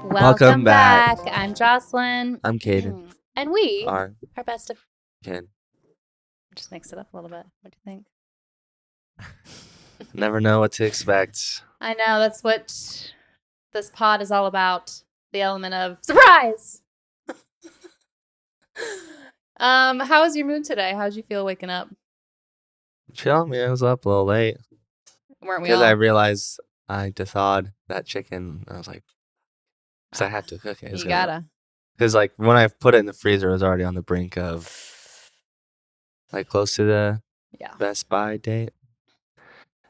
Welcome back. I'm Jocelyn. I'm Caden. And we Are are best of. Ken. Just mix it up a little bit. What do you think? Never know what to expect. I know that's what this pod is all about. The element of surprise. How was your mood today? How did you feel waking up? Chill, man. I was up a little late Weren't we because all? I realized I thawed that chicken. I was like, because I had to cook it. You gotta. Because like when I put it in the freezer, it was already on the brink of like close to the Best Buy date.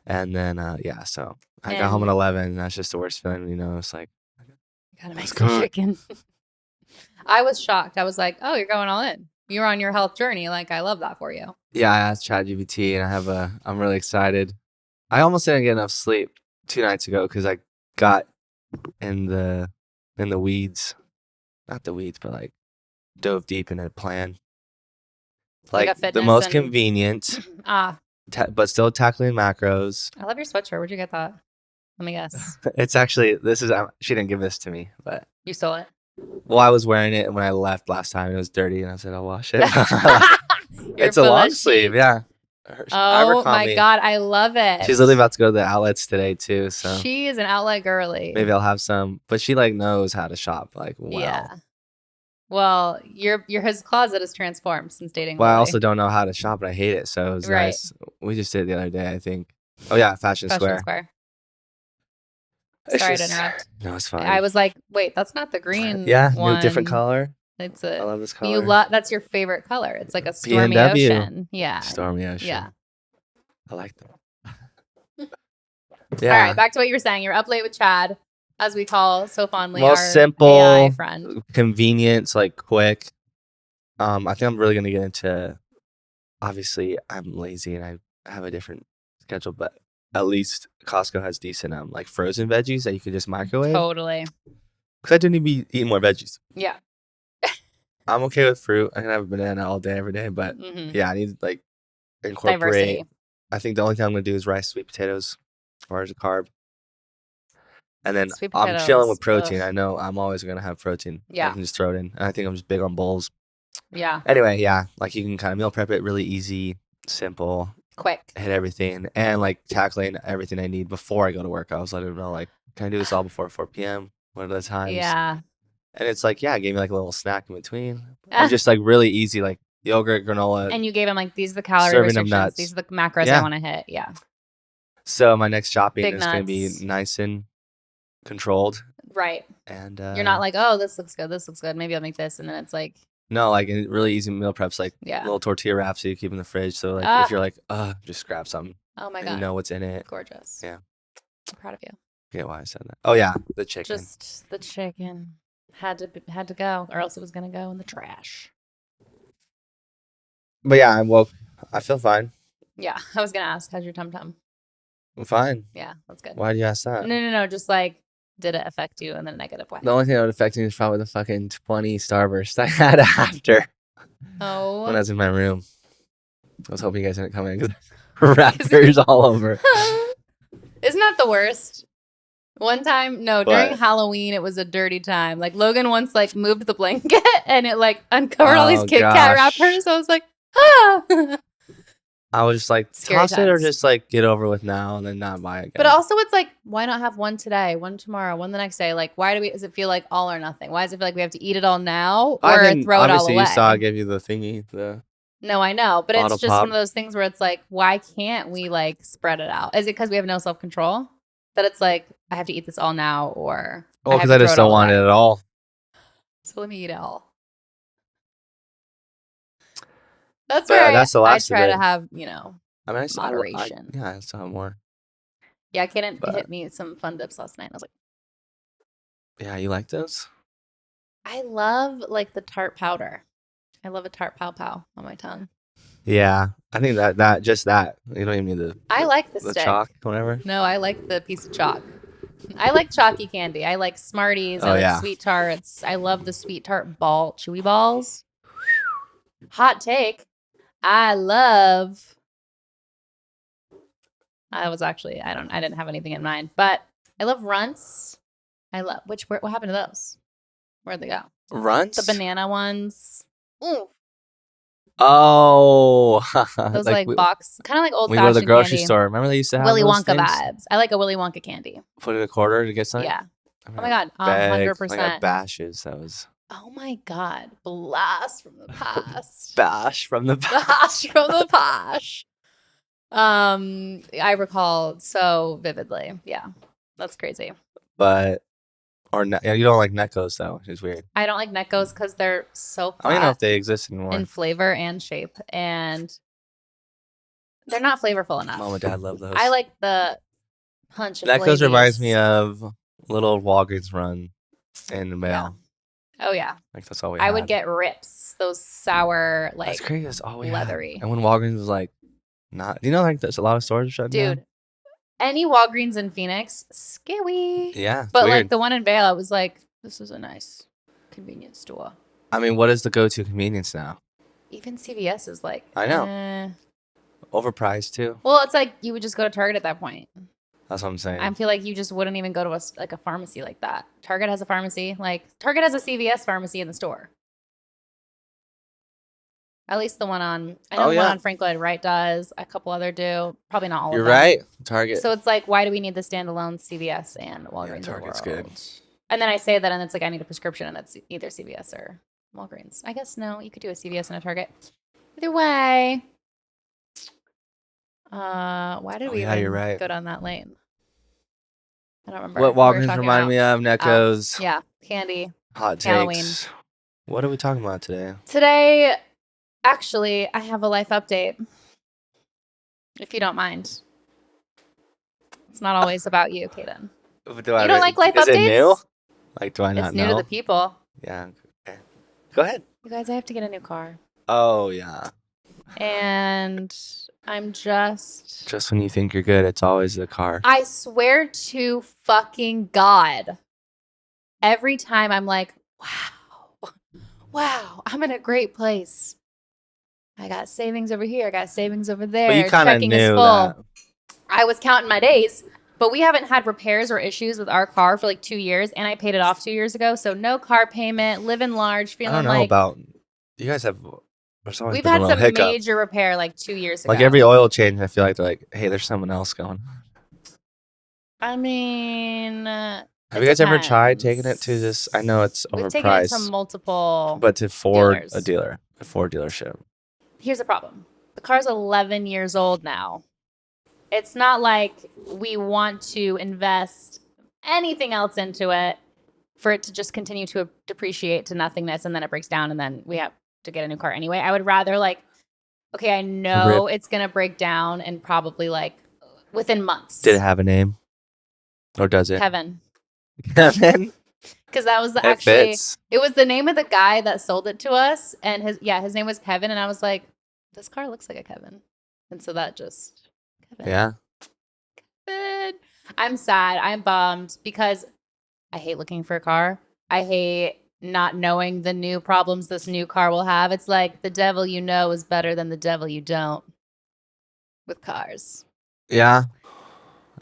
And then so I got home at 11, and that's just the worst feeling. It's like gotta make some chicken. I was shocked. I was like, "Oh, you're going all in. You're on your health journey. Like, I love that for you." Yeah, I asked ChatGPT, and I'm really excited. I almost didn't get enough sleep 2 nights ago because I got in the weeds, not the weeds, but like dove deep in a plan. Like the most convenient, but still tackling macros. I love your sweatshirt. Where'd you get that? Let me guess. It's actually she didn't give this to me, but you stole it. Well, I was wearing it when I left last time. It was dirty, and I said I'll wash it. It's a long sleeve, yeah. Oh my god, I love it. She's literally about to go to the outlets today too, so she is an outlet girly. Maybe I'll have some, but she like knows how to shop like well. Yeah. Well, your his closet is transformed since dating. Well, Lily. I also don't know how to shop, and I hate it, so it was nice. We just did it the other day, I think. Oh yeah, Fashion Square. Sorry to interrupt. No, it's fine. I was like, wait, that's not the green. New different color. I love this color. That's your favorite color. It's like a stormy ocean. Yeah. Stormy ocean. Yeah. I like that. Yeah. All right, back to what you were saying. You're up late with Chad, as we call so fondly our simple AI friend. Convenience, like quick. I think I'm really gonna get into. Obviously, I'm lazy and I have a different schedule, but at least Costco has decent like frozen veggies that you could just microwave. Totally. Because I do need to be eating more veggies. Yeah. I'm okay with fruit. I can have a banana all day, every day. But yeah, I need to like incorporate. Diversity. I think the only thing I'm going to do is rice, sweet potatoes, as far as a carb. And then I'm chilling with protein. I know I'm always going to have protein. Yeah. I can just throw it in. And I think I'm just big on bowls. Yeah. Anyway, yeah. Like you can kind of meal prep it really easy, simple. Quick. Hit everything. And like tackling everything I need before I go to work. I was letting them know, like, can I do this all before 4 p.m.? What are the times? Yeah. And it's like, yeah, it gave me like a little snack in between. And just like really easy, like yogurt, granola. And you gave him like, these are the calorie restrictions. Nuts. These are the macros I want to hit. Yeah. So my next shopping is going to be nice and controlled. Right. And you're not like, oh, this looks good. This looks good. Maybe I'll make this. And then it's like. No, like really easy meal preps, like little tortilla wraps that you keep in the fridge. So like if you're like, just grab something. Oh my God. You know what's in it. Gorgeous. Yeah. I'm proud of you. Yeah, why I said that. Oh yeah, the chicken. Just the chicken had to go, or else it was gonna go in the trash. But yeah, I'm woke. I feel fine. Yeah, I was gonna ask, how's your tum-tum? I'm fine. Yeah, that's good. Why do you ask that? No. Just like, did it affect you in a negative way? The only thing that would affect me is probably the fucking 20 Starburst I had after. Oh. When I was in my room. I was hoping you guys didn't come in because rappers all over. Isn't that the worst? One time, during Halloween, it was a dirty time. Like Logan once like moved the blanket and it like uncovered all these Kit Kat wrappers. So I was like, ah. I was just like, toss it or just like get over with now and then not buy it again. But also it's like, why not have one today, one tomorrow, one the next day? Like, does it feel like all or nothing? Why does it feel like we have to eat it all now or throw it all away? Obviously, you saw I gave you the thingy. No, I know. But it's just one of those things where it's like, why can't we like spread it out? Is it because we have no self-control? That it's like, I have to eat this all now or... Oh, because I just don't want it at all. So let me eat it all. That's where that's the last I try to have, moderation. I still have more. Yeah, Kaden hit me some fun dips last night. I was like... Yeah, you like those? I love like the tart powder. I love a tart pow pow on my tongue. Yeah, I think that just that. You don't even need the I like the stick. Chalk, whatever. No, I like the piece of chalk. I like chalky candy. I like Smarties. I like sweet tarts. I love the sweet tart chewy balls. Hot take. I didn't have anything in mind, but I love Runts. I love what happened to those? Where'd they go? Runs? The banana ones. Ooh. Oh, Those like like box, kind of like old we go to the fashioned grocery candy. store. Remember they used to have Willy those Wonka things? vibes. I like a Willy Wonka candy. Put in a quarter to get something. Yeah. I Oh my God. bag, 100%. like a bashes. That was. Oh my God. Blast from the past. Bash from the Bash from the posh. I recall so vividly. Yeah. That's crazy. But you don't like Neckos though, which is weird. I don't like Neckos because they're so flat. I don't even know if they exist anymore. In flavor and shape, and they're not flavorful enough. Mom and Dad love those. I like the punch of Neckos flavies. reminds me of little Walgreens run in the mail. Yeah. Oh yeah. Like that's all we I had. would get Rips, those sour like that's crazy. That's all we leathery. had. And when Walgreens was like, not, you know, like there's a lot of stores shut down. Dude, any Walgreens in Phoenix, scary. Yeah, but weird. like the one in Vail, I was like, this is a nice convenience store. I mean, what is the go-to convenience now? Even CVS is like, I know. Overpriced too. Well, it's like you would just go to Target at that point. That's what I'm saying. I feel like you just wouldn't even go to a pharmacy like that. Target has a pharmacy. Like Target has a CVS pharmacy in the store. At least the one on, I know the one on Franklin Wright does. A couple other do. Probably not all of them. You're right. Target. So it's like, why do we need the standalone CVS and Walgreens? Yeah, Target's good. And then I say that, and it's like I need a prescription, and it's either CVS or Walgreens. I guess no, you could do a CVS and a Target. Either way. Why did we even go down that lane? I don't remember. What Walgreens reminded me of? Neckos. Yeah, candy. Hot takes. Halloween. What are we talking about today? Today, actually, I have a life update. If you don't mind. It's not always about you, Kaden. You don't like life updates? Is it new? Like, do I not know? It's new to the people. Yeah. Okay. Go ahead. You guys, I have to get a new car. Oh, yeah. And I'm just when you think you're good, it's always the car. I swear to fucking God. Every time I'm like, wow, I'm in a great place. I got savings over here. I got savings over there. But you kind of knew that. I was counting my days, but we haven't had repairs or issues with our car for like 2 years, and I paid it off 2 years ago. So no car payment, living large, feeling like. I don't know about you guys have. We've had some major repair like 2 years ago. Like every oil change, I feel like they're like, hey, there's someone else going. I mean, have you guys ever tried taking it to this? I know it's overpriced. We've taken it to multiple, but to Ford dealership. Here's the problem: the car's 11 years old now. It's not like we want to invest anything else into it for it to just continue to depreciate to nothingness, and then it breaks down, and then we have to get a new car anyway. I would rather okay, I know it's going to break down and probably within months. Did it have a name? Or does it? Kevin. Kevin? Because that was it was the name of the guy that sold it to us. And his name was Kevin. And I was like, this car looks like a Kevin. And so that just, Kevin. Yeah. Kevin. I'm sad. I'm bummed because I hate looking for a car. I hate not knowing the new problems this new car will have. It's like the devil you know is better than the devil you don't with cars. Yeah.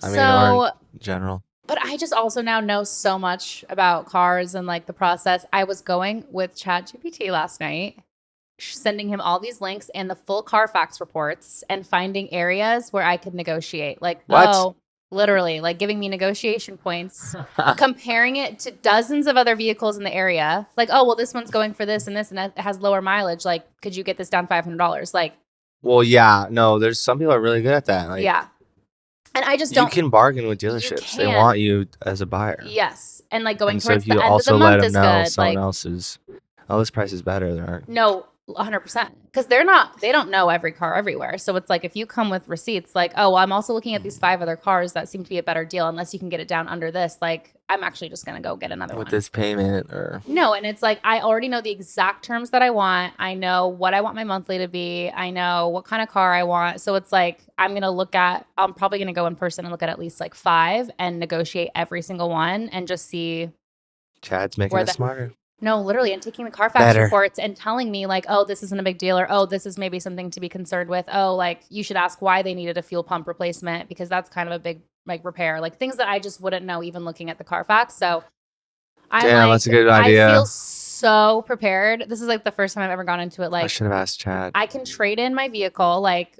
I mean, in general. But I just also now know so much about cars and the process. I was going with ChatGPT last night, sending him all these links and the full Carfax reports and finding areas where I could negotiate. Literally, giving me negotiation points, comparing it to dozens of other vehicles in the area. This one's going for this, and it has lower mileage. Could you get this down $500? Well, yeah. No, there's some people are really good at that. Yeah. And I just don't. You can bargain with dealerships. They want you as a buyer. Yes. And going and towards so if the you end also of the let month them is know good. Someone else's, this price is better. There aren't. No, 100%. Because they don't know every car everywhere. So it's if you come with receipts, I'm also looking at these 5 other cars that seem to be a better deal. Unless you can get it down under this, I'm actually just going to go get another one. With this payment or. No. And it's I already know the exact terms that I want. I know what I want my monthly to be. I know what kind of car I want. So it's I'm probably going to go in person and look at least 5 and negotiate every single one and just see. Chad's making it smarter. No, literally, and taking the Carfax reports and telling me this isn't a big deal, or this is maybe something to be concerned with. You should ask why they needed a fuel pump replacement because that's kind of a big repair. Things that I just wouldn't know even looking at the Carfax. So Damn, that's a good idea. I feel so prepared. This is like the first time I've ever gone into it. Like, I should have asked Chad. I can trade in my vehicle. Like,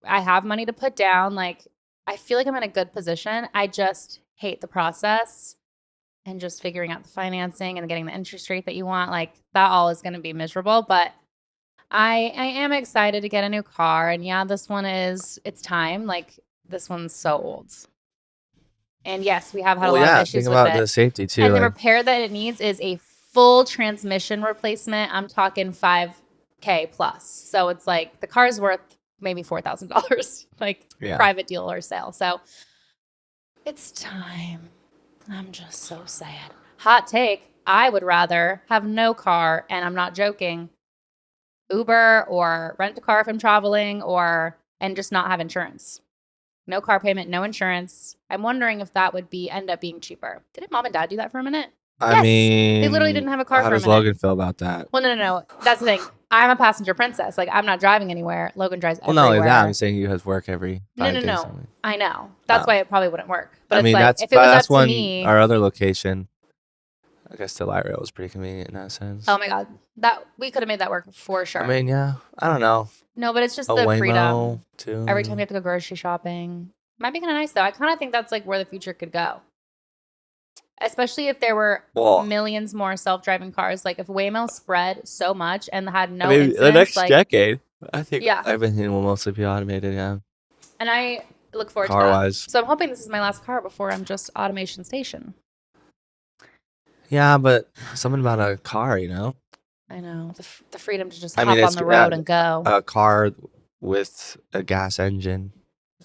I have money to put down. Like, I feel like I'm in a good position. I just hate the process and just figuring out the financing and getting the interest rate that you want. Like, that all is going to be miserable. But I am excited to get a new car. And yeah, this one it's time. Like, this one's so old. And yes, we have had a lot of issues with it. Think about the safety too. And the repair that it needs is a full transmission replacement. I'm talking $5,000 plus. So it's like the car's worth maybe $4,000, like private deal or sale. So it's time. I'm just so sad. Hot take. I would rather have no car, and I'm not joking, Uber or rent a car if I'm traveling and just not have insurance. No car payment, no insurance. I'm wondering if that would end up being cheaper. Didn't mom and dad do that for a minute? I mean, they literally didn't have a car for a minute. How does Logan feel about that? Well, no. That's the thing. I'm a passenger princess. Like, I'm not driving anywhere. Logan drives everywhere. Well, not only that, I'm saying you have work every 5 days. No. I know. That's why it probably wouldn't work. But I mean, it's like, if it was up to me. Our other location, I guess the light rail was pretty convenient in that sense. Oh my God. We could have made that work for sure. I mean, yeah. I don't know. No, but it's just the Waymo freedom. Too. Every time you have to go grocery shopping. Might be kind of nice, though. I kind of think that's like where the future could go. Especially if there were millions more self-driving cars. Like if Waymo spread so much and had no incidents. The next decade, I think everything will mostly be automated, yeah. And I look forward to car-wise. So I'm hoping this is my last car before I'm just automation station. Yeah, but something about a car, you know? I know. The freedom to just hop on the road and go. A car with a gas engine,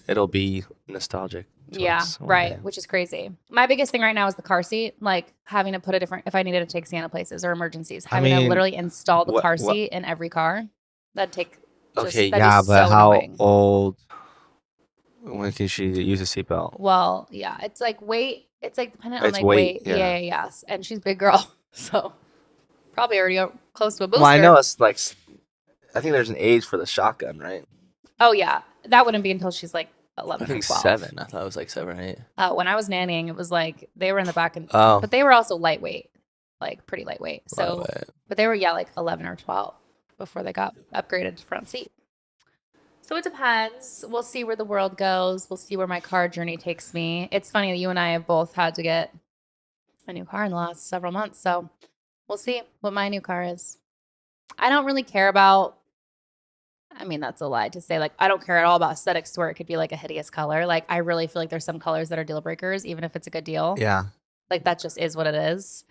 it'll be nostalgic. Yeah, right. Which is crazy. My biggest thing right now is the car seat. Like having to put if I needed to take Santa places or emergencies, having to literally install the car seat in every car. That'd take. Okay, yeah, but how old? When can she use a seatbelt? Well, yeah, it's like weight. It's like dependent on like weight. Yeah, yes. And she's a big girl, so probably already close to a booster. Well, I know it's like, I think there's an age for the shotgun, right? Oh yeah, that wouldn't be until she's like 11 I think or 12. 7. I thought it was like 7 or 8. When I was nannying, it was like they were in the back, but they were also lightweight, like pretty lightweight. So, but they were like 11 or 12 before they got upgraded to front seat. So it depends. We'll see where the world goes. We'll see where my car journey takes me. It's funny that you and I have both had to get a new car in the last several months. So we'll see what my new car is. I don't really care about, I mean, that's a lie to say, like, I don't care at all about aesthetics to where it could be like a hideous color. Like, I really feel like there's some colors that are deal breakers, even if it's a good deal. Yeah. Like, that just is what it is.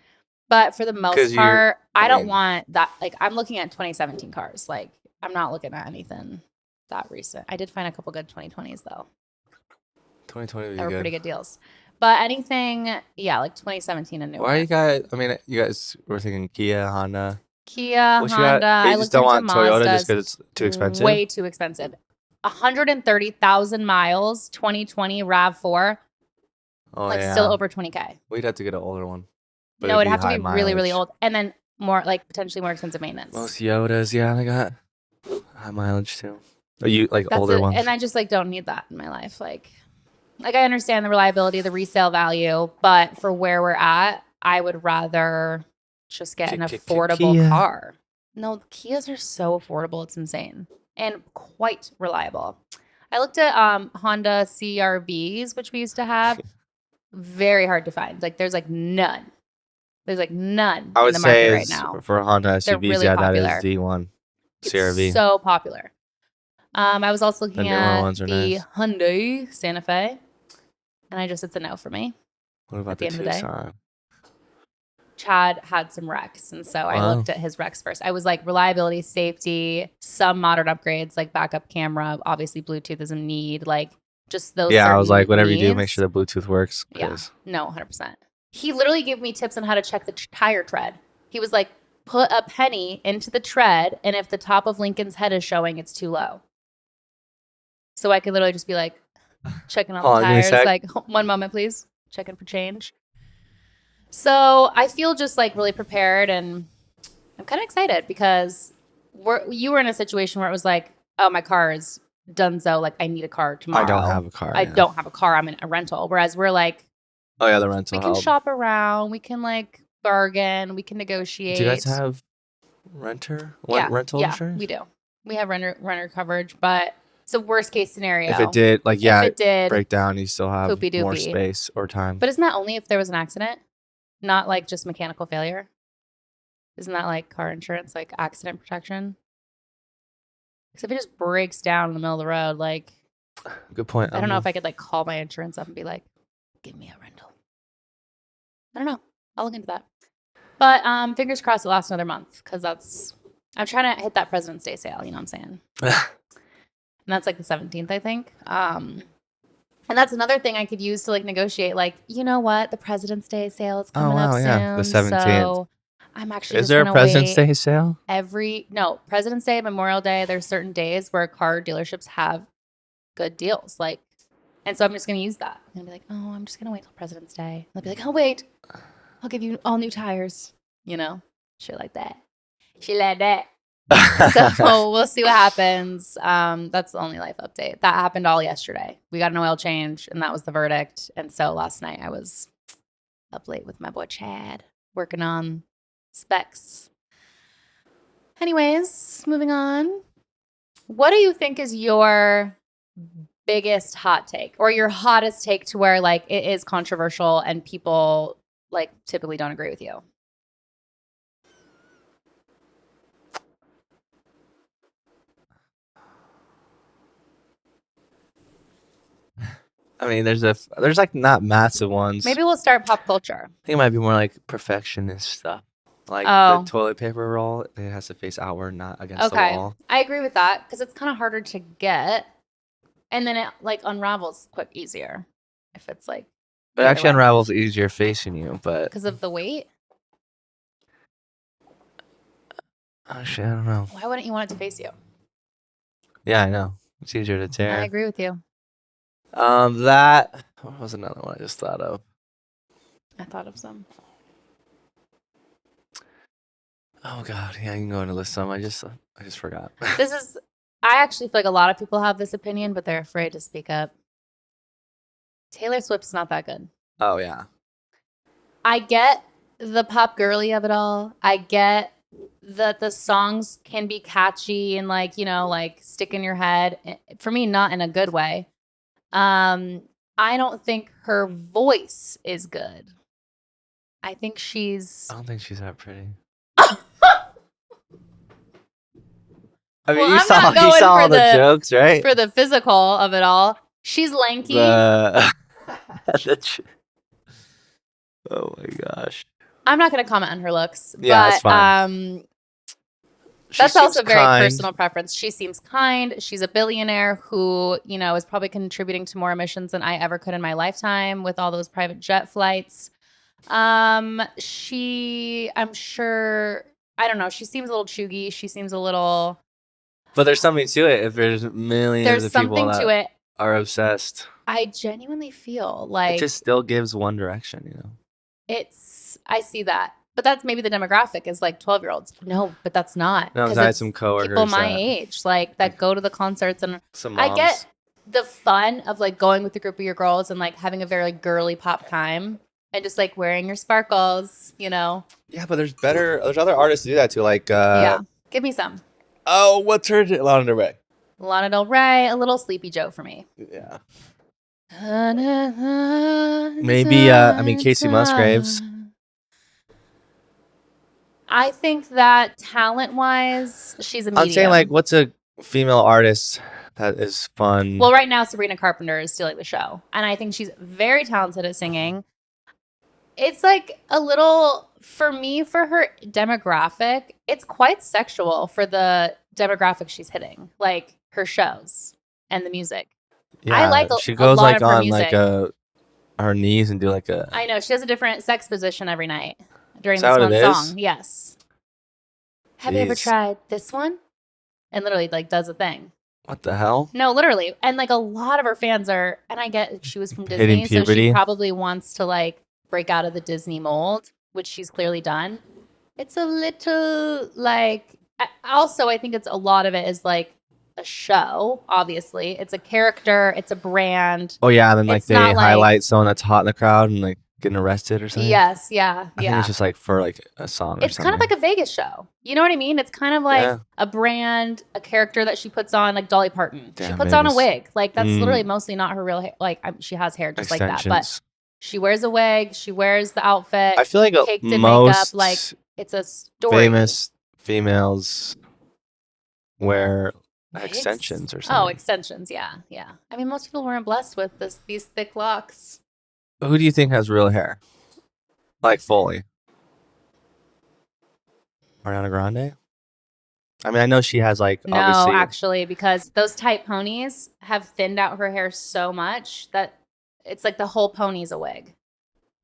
But for the most part, I don't want that. Like, I'm looking at 2017 cars. Like, I'm not looking at anything that recent. I did find a couple good 2020s, though. 2020 were pretty good deals. But anything, like 2017 and newer. Why are you guys, you guys were thinking Kia, Honda. Kia, Honda. You just don't want Toyota just because it's too expensive? Way too expensive. 130,000 miles, 2020 RAV4. Oh, still over 20K. We'd have to get an older one. No, it'd have to be really, really old. And then more, like, potentially more expensive maintenance. Most Yodas, they got high mileage too. You like older ones. And I just, like, don't need that in my life. Like I understand the reliability, the resale value, but for where we're at, I would rather just get an affordable car. No, the Kias are so affordable. It's insane. And quite reliable. I looked at Honda CRVs, which we used to have. Very hard to find. Like, there's like none. There's like none in the market right now. For Honda SUVs, really popular. That is the one. CRV. It's so popular. I was also looking at the Hyundai Santa Fe. And it's a no for me. What about the Tucson? Chad had some wrecks, and so I looked at his wrecks first. I was like, reliability, safety, some modern upgrades like backup camera. Obviously, Bluetooth is a need. Like, just those. Yeah, I was like, whatever you do, make sure the Bluetooth works. Yeah, no, 100%. He literally gave me tips on how to check the tire tread. He was like, put a penny into the tread, and if the top of Lincoln's head is showing, it's too low. So I could literally just be like, checking on the tires. Like, one moment, please. Checking for change. So I feel just like really prepared, and I'm kind of excited because you were in a situation where it was like, oh, my car is donezo. Like, I need a car tomorrow. I don't have a car. I don't have a car. I'm in a rental. Whereas we're like, oh yeah, the rental. We can shop around. We can like bargain. We can negotiate. Do you guys have rental insurance? We do. We have renter coverage, but it's a worst case scenario. If it did, like, yeah, if it did break down, you still have more space or time. But isn't that only if there was an accident? Not like just mechanical failure? Isn't that like car insurance, like accident protection? Because if it just breaks down in the middle of the road, like... Good point. I don't know if I could like call my insurance up and be like, give me a rental. I don't know. I'll look into that. But fingers crossed it lasts another month because I'm trying to hit that President's Day sale. You know what I'm saying? And that's like the 17th, I think. And that's another thing I could use to like negotiate. Like, you know what? The President's Day sale is coming up soon. Yeah, the 17th. So I'm actually Is there a President's Day sale? No, President's Day, Memorial Day. There's certain days where car dealerships have good deals. Like, and so I'm just going to use that. I'm going to be like, oh, I'm just going to wait till President's Day. And they'll be like, oh, wait. I'll give you all new tires. You know? Shit like that. So we'll see what happens. That's the only life update. That happened all yesterday. We got an oil change, and that was the verdict. And so last night I was up late with my boy Chad, working on specs. Anyways, moving on. What do you think is your biggest hot take or your hottest take to where like it is controversial and people like typically don't agree with you? I mean, there's like not massive ones. Maybe we'll start pop culture. I think it might be more like perfectionist stuff. Like the toilet paper roll, it has to face outward, not against the wall. I agree with that because it's kind of harder to get. And then it like unravels easier if it's like. But it actually unravels easier facing you, but. Because of the weight? Actually, I don't know. Why wouldn't you want it to face you? Yeah, I know. It's easier to tear. I agree with you. What was another one I just thought of? I thought of some. Oh God, yeah, you can go into list some. I just forgot. I actually feel like a lot of people have this opinion, but they're afraid to speak up. Taylor Swift's not that good. Oh yeah. I get the pop girly of it all. I get that the songs can be catchy and like, you know, like stick in your head. For me, not in a good way. I don't think her voice is good. I don't think she's that pretty. I mean, you saw all the jokes, right? For the physical of it all. She's lanky. Oh my gosh. I'm not going to comment on her looks. Yeah, but, that's fine. That's also very personal preference. She seems kind. She's a billionaire who, you know, is probably contributing to more emissions than I ever could in my lifetime with all those private jet flights. I'm sure, I don't know. She seems a little chuggy. She seems a little. But there's something to it if there's millions of people that are obsessed. I genuinely feel like it just still gives one direction, you know? I see that. But that's maybe the demographic is like 12-year-olds. No, but that's not. No, I had some coworkers. People my age, like that go to the concerts. And I get the fun of like going with a group of your girls and like having a very girly pop time and just like wearing your sparkles, you know? Yeah, but there's other artists to do that too. Like, yeah, give me some. Oh, what's her? Lana Del Rey. Lana Del Rey, a little Sleepy Joe for me. Yeah. Maybe, Casey Musgraves. I think that talent-wise, she's a medium. I'm saying, like, what's a female artist that is fun? Well, right now, Sabrina Carpenter is stealing the show. And I think she's very talented at singing. It's, like, a little, for me, for her demographic, it's quite sexual for the demographic she's hitting. Like, her shows and the music. Yeah, I like she goes, like, on, like, her knees and do, like, a... I know. She has a different sex position every night. During this one song, yes. Have you ever tried this one? And literally, like, does a thing. What the hell? No, literally. And, like, a lot of her fans are, and I get she was from Disney, so she probably wants to, like, break out of the Disney mold, which she's clearly done. It's a little, like, also, I think it's a lot of it is, like, a show, obviously. It's a character. It's a brand. Oh, yeah, and then, like, they highlight someone that's hot in the crowd and, like, getting arrested or something? Yes, yeah, I think yeah. it's just like for like a song or It's something. kind of like a Vegas show. You know what I mean? It's kind of like Yeah. a brand, a character that she puts on, like Dolly Parton. She Damn, puts on a Vegas. wig. Like that's literally mostly not her real hair. Like she has hair just like that, but Extensions. she wears a wig. She wears the outfit. I feel like caked in makeup. most Like it's a story. famous females wear Wigs? extensions or something. Oh, extensions. Yeah, yeah. I mean, most people weren't blessed with these thick locks. Who do you think has real hair? Like fully? Ariana Grande? I mean, I know she has like No, obviously. actually, because those tight ponies have thinned out her hair so much that it's like the whole pony's a wig.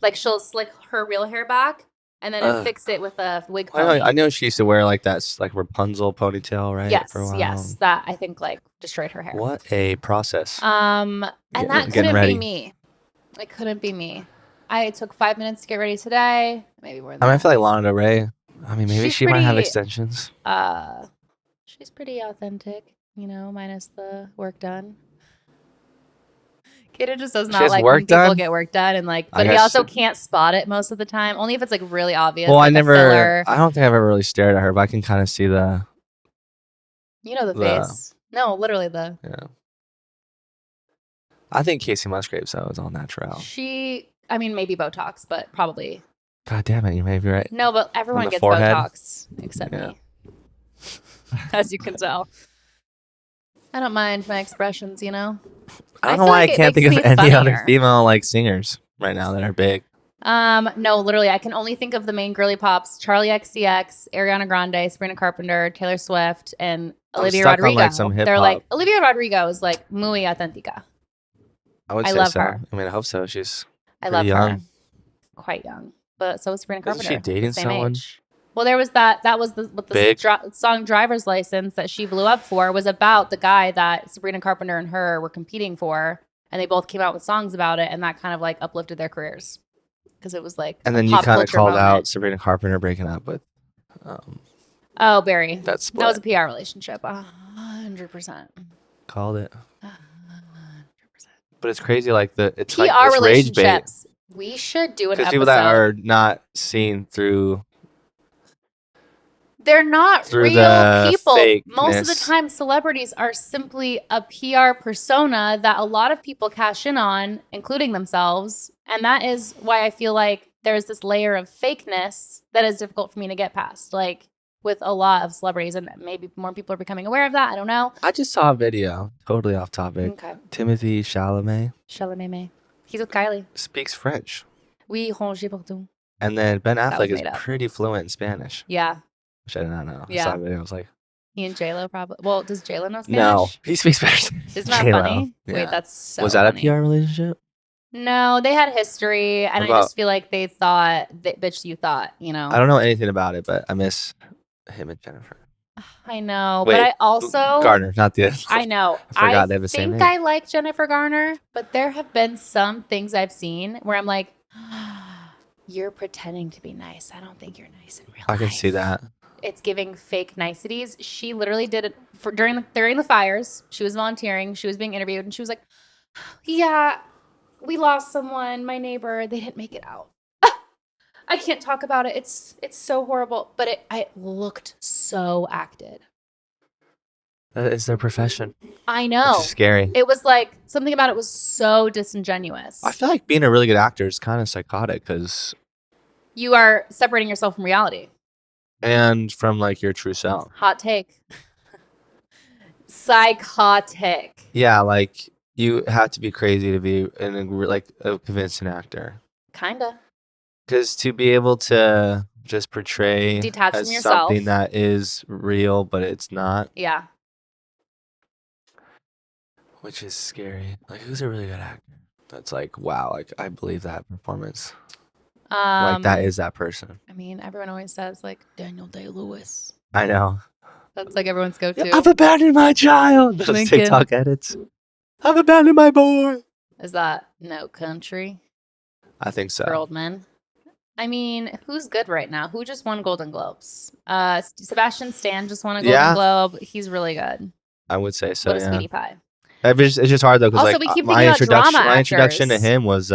Like she'll slick her real hair back and then fix it with a wig pony. I know she used to wear like that like Rapunzel ponytail, right? Yes, for a while. yes. That I think like destroyed her hair. What a process. And that couldn't be me. It couldn't be me. I took 5 minutes to get ready today. Maybe more than that. I mean, I feel like Lana Del Rey. I mean, maybe she might have extensions. She's pretty authentic, you know, minus the work done. Kata just does not like when people get work done, and like, but he also can't spot it most of the time. Only if it's like really obvious. Well, like I don't think I've ever really stared at her, but I can kind of see the. You know the face. No, literally the. Yeah. I think Casey Musgraves though is all natural. I mean, maybe Botox, but probably. God damn it, you may be right. No, but everyone gets forehead. Botox except me, as you can tell. I don't mind my expressions, you know. I don't know why I can't think of any other female like singers right now that are big. No, literally, I can only think of the main girly pops: Charlie XCX, Ariana Grande, Sabrina Carpenter, Taylor Swift, and Olivia Rodrigo. Like some hip-hop. They're like Olivia Rodrigo is like muy auténtica. I love her. I mean, I hope so. She's young. Her. Quite young, but so is Sabrina Carpenter. Isn't she dating someone? Age. Well, there was that was the song Driver's License that she blew up for was about the guy that Sabrina Carpenter and her were competing for, and they both came out with songs about it, and that kind of like uplifted their careers because it was like. And then you kind of called out Sabrina Carpenter breaking up with. Barry. That was a PR relationship. 100%. Called it. 100%. But it's crazy, like it's PR like relationships. We should do an episode. Because people that are not seen through. They're not real people. Most of the time, celebrities are simply a PR persona that a lot of people cash in on, including themselves. And that is why I feel like there's this layer of fakeness that is difficult for me to get past, like with a lot of celebrities. And maybe more people are becoming aware of that. I don't know. I just saw a video, totally off topic. Okay. Timothée Chalamet. He's with Kylie. Speaks French. Oui, ranger partout. And then Ben Affleck is pretty fluent in Spanish. Yeah. Which I did not know. Yeah. I saw a video. I was like, he and J-Lo probably. Well, does J-Lo know Spanish? No, he speaks Spanish. Isn't that funny? Yeah. Wait, that's so Was that funny. a PR relationship? No, they had history, and I just feel like they thought, bitch, you thought, you know. I don't know anything about it, but I miss him and Jennifer. I know, but I also Garner, not the. I know. I forgot they have the same name. I like Jennifer Garner, but there have been some things I've seen where I'm like, you're pretending to be nice. I don't think you're nice in real life. I can see that. It's giving fake niceties. She literally did it during the fires. She was volunteering. She was being interviewed, and she was like, "Yeah, we lost someone. My neighbor. They didn't make it out. I can't talk about it. It's so horrible." But it looked so acted. That is their profession. I know. It's scary. It was like something about it was so disingenuous. I feel like being a really good actor is kind of psychotic because you are separating yourself from reality. And from like your true self. Hot take. Psychotic. Yeah, like you have to be crazy to be a convincing actor. Kinda. Because to be able to just portray detach from yourself, something that is real but it's not. Yeah. Which is scary. Like who's a really good actor? That's like wow, like I believe that performance. Like that is that person. I mean, everyone always says like Daniel Day-Lewis. I know. That's like everyone's go-to. I've abandoned my child. Those TikTok edits. I've abandoned my boy. Is that No Country? I think so. For old men. I mean, who's good right now? Who just won Golden Globes? Sebastian Stan just won a Golden Globe. He's really good. I would say so. What a sweetie pie. It's just hard though because my introduction to him was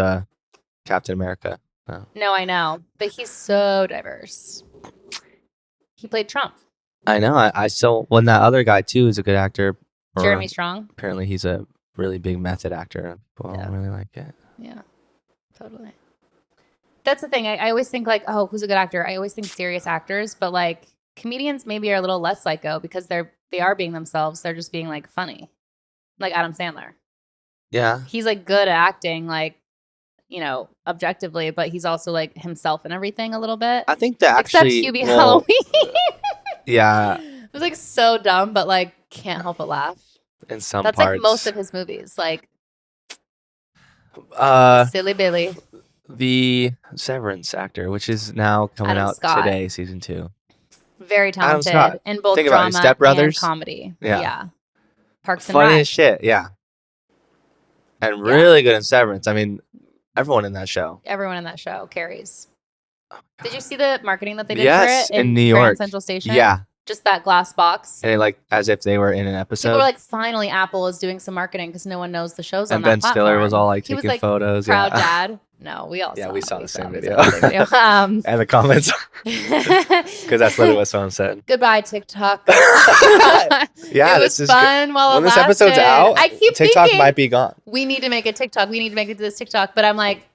Captain America. No, I know. But he's so diverse. He played Trump. I know. I still, when that other guy too is a good actor. Jeremy Strong. Apparently he's a really big method actor. People don't really like it. Yeah, totally. That's the thing. I always think like, oh, who's a good actor? I always think serious actors, but like comedians maybe are a little less psycho because they are being themselves. They're just being like funny, like Adam Sandler. Yeah, he's like good at acting, like, you know, objectively, but he's also like himself and everything a little bit. I think that actually, except Hubie Halloween. Yeah, it was like so dumb, but like can't help but laugh. In some That's parts. like most of his movies, like Silly Billy. The Severance actor, which is now coming Adam out Scott. today, season 2. Very talented in both drama and comedy. Yeah. Parks and Rec. Funny as shit, yeah. And really good in Severance. I mean, everyone in that show. Everyone in that show carries. Oh, did you see the marketing that they did for it in New York? Grand Central Station? Yeah. Just that glass box. And like as if they were in an episode. People were like, finally Apple is doing some marketing because no one knows the show's on that platform. And Ben Stiller was all like taking photos. Proud dad. No, we all saw Yeah, we saw the same video. And the comments. Because that's literally what someone said. Goodbye, TikTok. Yeah, it was fun while when it this lasted. episode's out, I keep TikTok thinking, might be gone. We need to make a TikTok. We need to make it to this TikTok. But I'm like,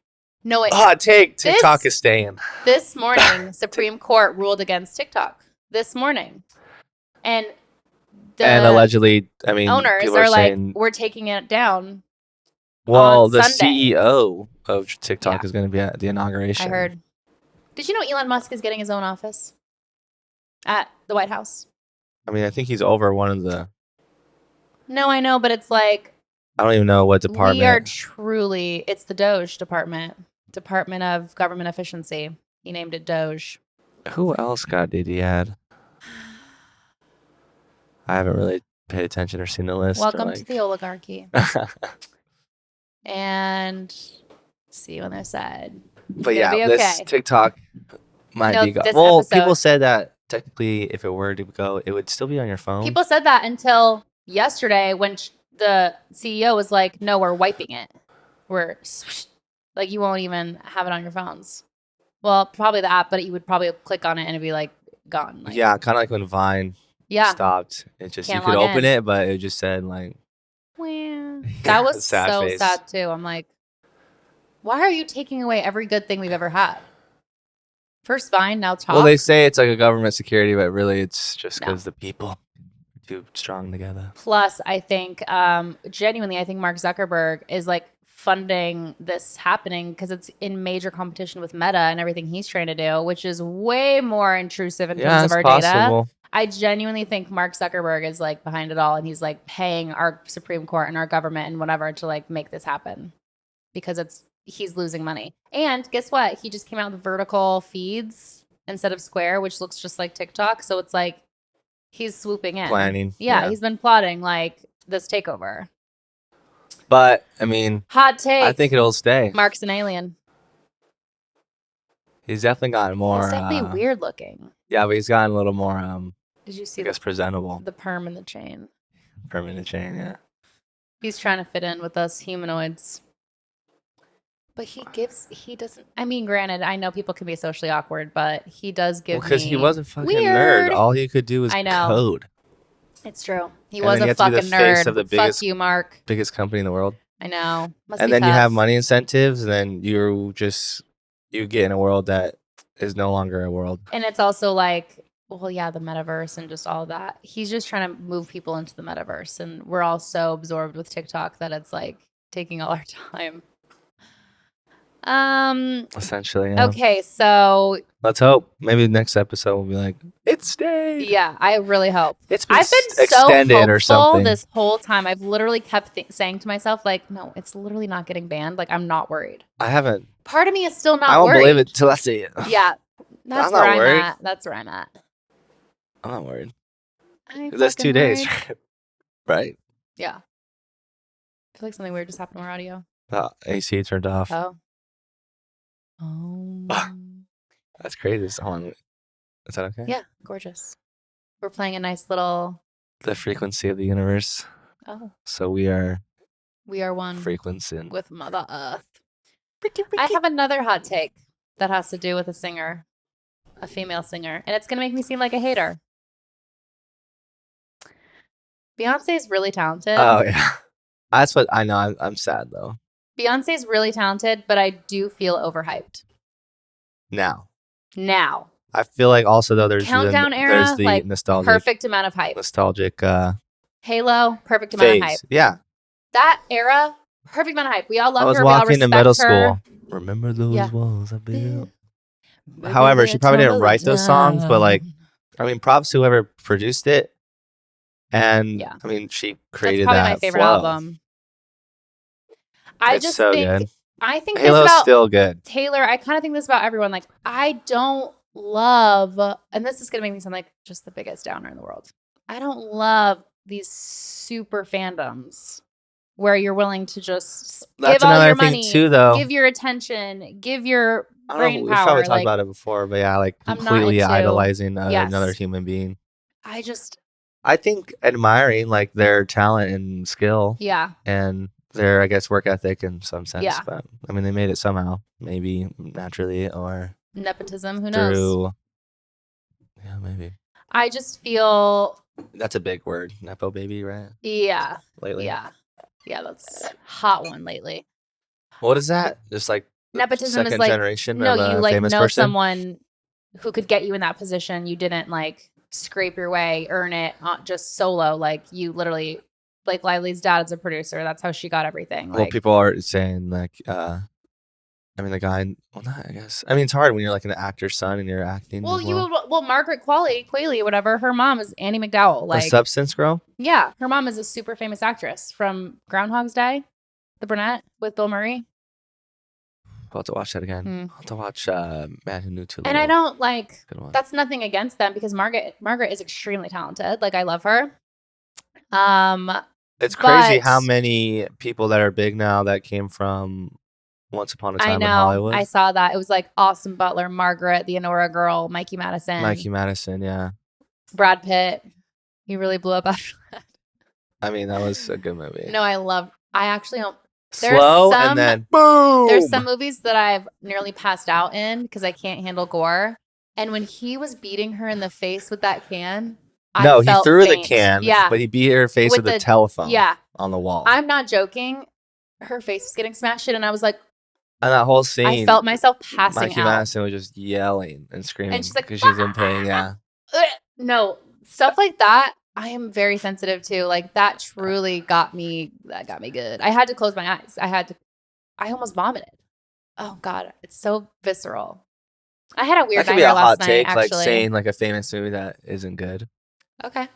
no, TikTok is staying. This morning, Supreme Court ruled against TikTok. This morning. And allegedly, I mean, owners are like, we're taking it down. Well, the Sunday. CEO of TikTok is going to be at the inauguration. I heard. Did you know Elon Musk is getting his own office at the White House? I mean, I think he's over one of the... No, I know, but it's like... I don't even know what department. We are truly... It's the Doge department. Department of Government Efficiency. He named it Doge. Who else did he add? I haven't really paid attention or seen the list. Welcome to the oligarchy. And see you on their side. But yeah, this TikTok might be gone. Well, episode, people said that technically if it were to go, it would still be on your phone. People said that until yesterday when the CEO was like, no, we're wiping it. We're like, you won't even have it on your phones. Well, probably the app, but you would probably click on it and it'd be like gone. Like, yeah, kind of like when Vine stopped. It just, you could open it, but it just said like, that was so sad too. I'm like, why are you taking away every good thing we've ever had? First Vine, now Talk. Well, they say it's like a government security, but really it's just because the people are too strong together. Plus, I think, genuinely, I think Mark Zuckerberg is like funding this happening because it's in major competition with Meta and everything he's trying to do, which is way more intrusive in terms of our data. I genuinely think Mark Zuckerberg is like behind it all, and he's like paying our Supreme Court and our government and whatever to like make this happen because he's losing money. And guess what? He just came out with vertical feeds instead of square, which looks just like TikTok. So it's like he's swooping in. Planning. Yeah, he's been plotting like this takeover. But I mean, hot take. I think it'll stay. Mark's an alien. He's definitely gotten more. He's definitely weird looking. Yeah, but he's gotten a little more. Did you see? I guess presentable. The perm and the chain. Perm and the chain, yeah. He's trying to fit in with us humanoids. But he doesn't. I mean, granted, I know people can be socially awkward, but he does give me. Because he was a fucking nerd. All he could do was code. It's true. He was a fucking nerd. Fuck you, Mark. Biggest company in the world. I know. And then you have money incentives, and then you get in a world that is no longer a world. And it's also like, well, yeah, the metaverse and just all that. He's just trying to move people into the metaverse, and we're all so absorbed with TikTok that it's like taking all our time. Essentially, yeah. Okay, so let's hope maybe the next episode will be like it stayed. Yeah, I really hope. I've been extended so or something this whole time. I've literally kept saying to myself, like, no, it's literally not getting banned. Like, I'm not worried. I haven't. Part of me is still not worried. I won't believe it till I see it. Yeah, that's where I'm at. That's where I'm at. I'm not worried. That's 2 days, right? Yeah. I feel like something weird just happened to our audio. The AC turned off. Oh. That's crazy. Is that okay? Yeah, gorgeous. We're playing a nice little... The frequency of the universe. Oh. So we are one frequencing with Mother Earth. I have another hot take. that has to do with a singer, a female singer, and it's gonna make me seem like a hater. Beyonce is really talented. Oh yeah, that's what I know. I'm sad though. Beyonce is really talented, but I do feel overhyped. Now, I feel like also though there's Countdown era, there's the like nostalgic, perfect amount of hype. Nostalgic Halo, perfect phase. amount of hype. Yeah, that era, perfect amount of hype. We all love her. I was We all walking to respect middle her. school. Remember those Yeah. walls I built. However, she probably didn't write those songs, but like, I mean, props to whoever produced it. And Yeah. I mean, she created That's probably that my favorite flow. album. I It's just so think good. I think Halo's this about still good. Taylor. I kind of think this about everyone. Like, I don't love, and this is gonna make me sound like just the biggest downer in the world. I don't love these super fandoms where you're willing to just give all your money, too, though. give your attention, give your I don't brain know, power. we've probably talked like, about it before, but yeah, like I'm not completely into- idolizing Yes. another human being. I think admiring like their talent and skill, yeah, and their, I guess, work ethic in some sense. Yeah. But I mean, they made it somehow, maybe naturally or nepotism. Who knows? through. Yeah, maybe. I just feel That's a big word, nepo baby, right? yeah, Lately, yeah, that's a hot one lately. What is that? Just like Nepotism second is like generation no, of a you like famous know person? someone who could get you in that position. You didn't like scrape your way, earn it just solo. Like you literally, like Lively's dad is a producer. That's how she got everything. Well, Like, people are saying like, I mean, the guy. Well, not. I guess. I mean, it's hard when you're like an actor's son and you're acting. well, as well. Margaret Qualley, whatever. Her mom is Annie McDowell. The Like, Substance Girl. yeah, her mom is a super famous actress from Groundhog's Day, the brunette with Bill Murray. I'll have to watch that again. I'll have to watch Man Who Knew Too Little. And I don't like. That's nothing against them because Margaret is extremely talented. Like, I love her. It's crazy how many people that are big now that came from Once Upon a Time in Hollywood. I saw that. It was like Austin Butler, Margaret, the Honora girl, Mikey Madison, yeah. Brad Pitt. He really blew up after that. I mean, that was a good movie. No, I actually don't. Slow and then boom. There's some movies that I've nearly passed out in because I can't handle gore. And when he was beating her in the face with that can, he threw the can. Yeah, but he beat her face with the telephone. Yeah, on the wall. I'm not joking. Her face was getting smashed in, and I was like, and that whole scene, I felt myself passing out. Mikey Madison was just yelling and screaming, and she's like, because she's in pain. Yeah, no, stuff like that. I am very sensitive to. Like, that truly got me. That got me good. I had to close my eyes. I almost vomited. Oh God, it's so visceral. I had a weird nightmare last night. Take, like saying like a famous movie that isn't good. Okay.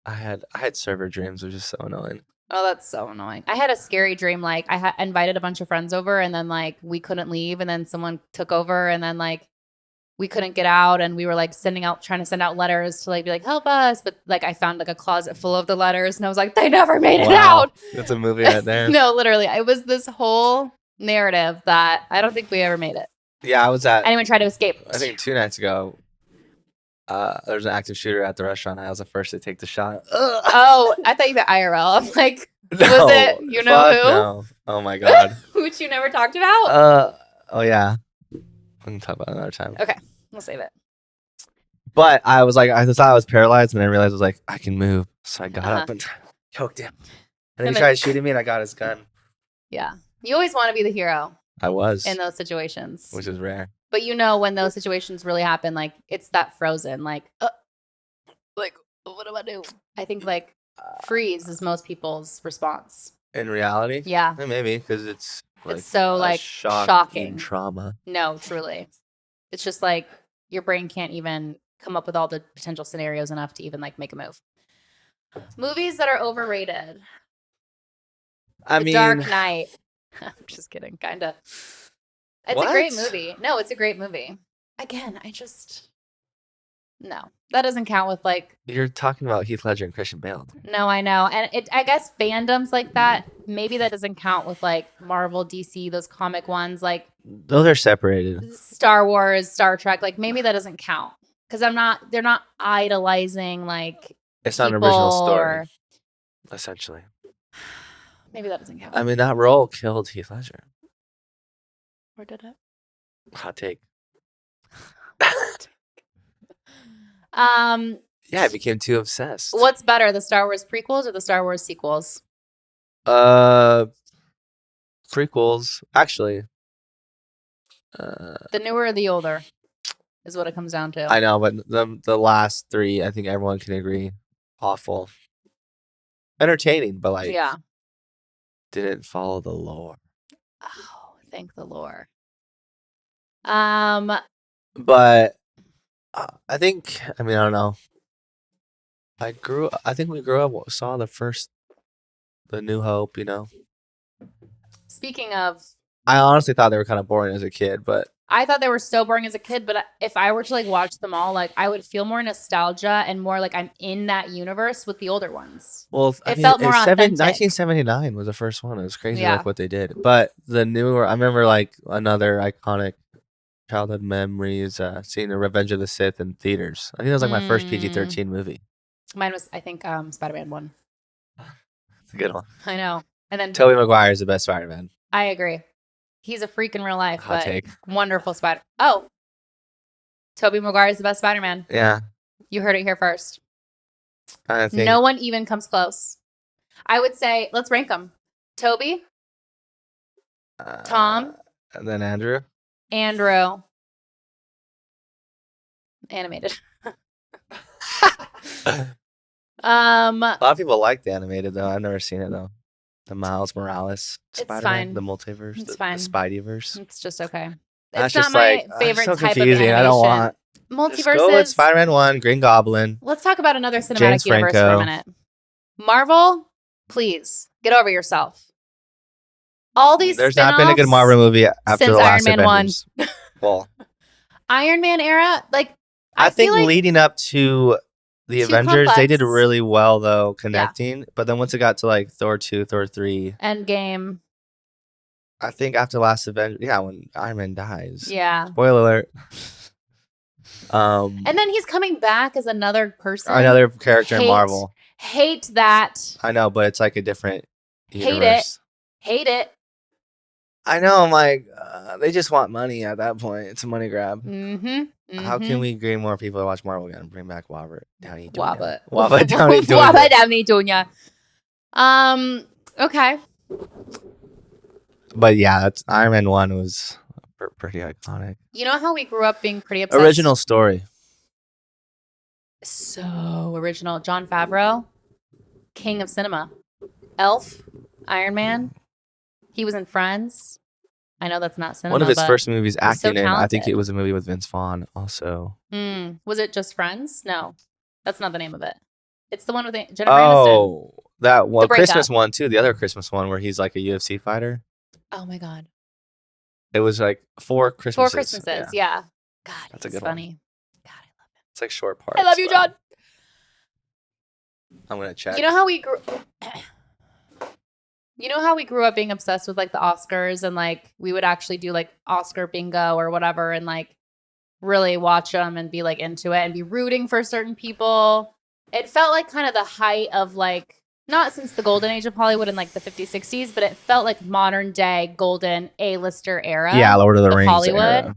I had server dreams, which is so annoying. Oh, that's so annoying. I had a scary dream. Like, I had invited a bunch of friends over, and then like we couldn't leave, and then someone took over, and then like we couldn't get out, and we were like trying to send out letters to like be like, help us, but like I found like a closet full of the letters, and I was like, they never made it out. That's a movie right there. No, literally, it was this whole narrative that I don't think we ever made it. Yeah, I was at. Anyone tried to escape? I think 2 nights ago. There was an active shooter at the restaurant. I was the first to take the shot. Oh, I thought you meant IRL. I'm like, was it you know who? No. Oh my God. Which you never talked about? Oh yeah. We can talk about it another time. Okay, we'll save it. But I was like, I thought I was paralyzed, and I realized I was like, I can move. So I got up and choked him. And then he tried shooting me, and I got his gun. Yeah. You always want to be the hero. I was. In those situations. Which is rare. But you know, when those situations really happen, like, it's that frozen, like what do I do? I think like freeze is most people's response. In reality? Yeah. Maybe, because it's like it's so like shocking trauma. No, truly. It's just like your brain can't even come up with all the potential scenarios enough to even like make a move. Movies that are overrated. The Dark Knight. I'm just kidding, kinda. It's a great movie. No, it's a great movie. Again, no. That doesn't count with like. You're talking about Heath Ledger and Christian Bale. No, I know. And I guess fandoms like that, maybe that doesn't count with like Marvel, DC, those comic ones. Like, those are separated. Star Wars, Star Trek, like maybe that doesn't count. Because they're not idolizing like. It's not an original story. Essentially. Maybe that doesn't count. I mean, that role killed Heath Ledger. Or did it? Hot take. Yeah, I became too obsessed. What's better, the Star Wars prequels or the Star Wars sequels? Prequels, actually. The newer or the older is what it comes down to. I know, but the last three, I think everyone can agree, awful. Entertaining, but like, yeah, didn't follow the lore. Oh, thank the Lord. But I think, I mean, I don't know. I think we grew up, saw the New Hope, you know. Speaking of, I honestly thought they were kind of boring as a kid, but I thought they were so boring as a kid, but if I were to like watch them all, like I would feel more nostalgia and more like I'm in that universe with the older ones. well, I It mean, felt more authentic. 1979 was the first one. It was crazy, Yeah. like what they did. But the newer, I remember like another iconic childhood memories, seeing the Revenge of the Sith in theaters. I think that was like my first PG-13 movie. Mine was, I think, Spider-Man 1. It's a good one. I know. And then Tobey Maguire is the best Spider-Man. I agree. He's a freak in real life, Hot but take. wonderful Spider. Oh, Tobey Maguire is the best Spider-Man. Yeah. You heard it here first. I think No one even comes close. I would say, let's rank them. Tobey, Tom, and then Andrew. Animated. A lot of people like the animated though. I've never seen it though. The Miles Morales Spider-Man, the multiverse, It's the fine. Spideyverse. It's just okay. That's It's not my favorite so type confusing. of animation. I don't want Multiverses. Just go with Spider-Man 1, Green Goblin. Let's talk about another cinematic James universe Franco. for a minute. Marvel, please get over yourself. All these There's not been a good Marvel movie after the last Iron Man Avengers. 1. Well, Iron Man era, like I think like leading up to the Avengers, they did really well though connecting. Yeah. But then once it got to like Thor 2, Thor 3, Endgame. I think after last Avengers, yeah, when Iron Man dies. Yeah. Spoiler alert. And then he's coming back as another person. Another character in Marvel. Hate that. I know, but it's like a different universe. Hate it. I know. I'm like, they just want money at that point. It's a money grab. How can we gain more people to watch Marvel again? Bring back Robert Downey Jr. Robert Downey Jr. Robert Downey Jr. Okay. But yeah, that's Iron Man 1 was pretty iconic. You know how we grew up being pretty obsessed? Original story. So original. Jon Favreau, king of cinema. Elf, Iron Man. He was in Friends. I know that's not cinema. One of his first movies acting in, I think it was a movie with Vince Vaughn also. Was it just Friends? No, that's not the name of it. It's the one with Jennifer Aniston. Oh, that one. Christmas one too. The other Christmas one where he's like a UFC fighter. Oh my God. It was like 4 Christmases. 4 Christmases, yeah. God, that's a good funny. One. God, I love it. It's like short parts. I love you, John. I'm gonna check. You know how we grew. You know how we grew up being obsessed with like the Oscars and like we would actually do like Oscar bingo or whatever and like really watch them and be like into it and be rooting for certain people. It felt like kind of the height of like, not since the golden age of Hollywood in like the 50s, 60s, but it felt like modern day golden A-lister era. Yeah, Lord of the Rings Hollywood. Era.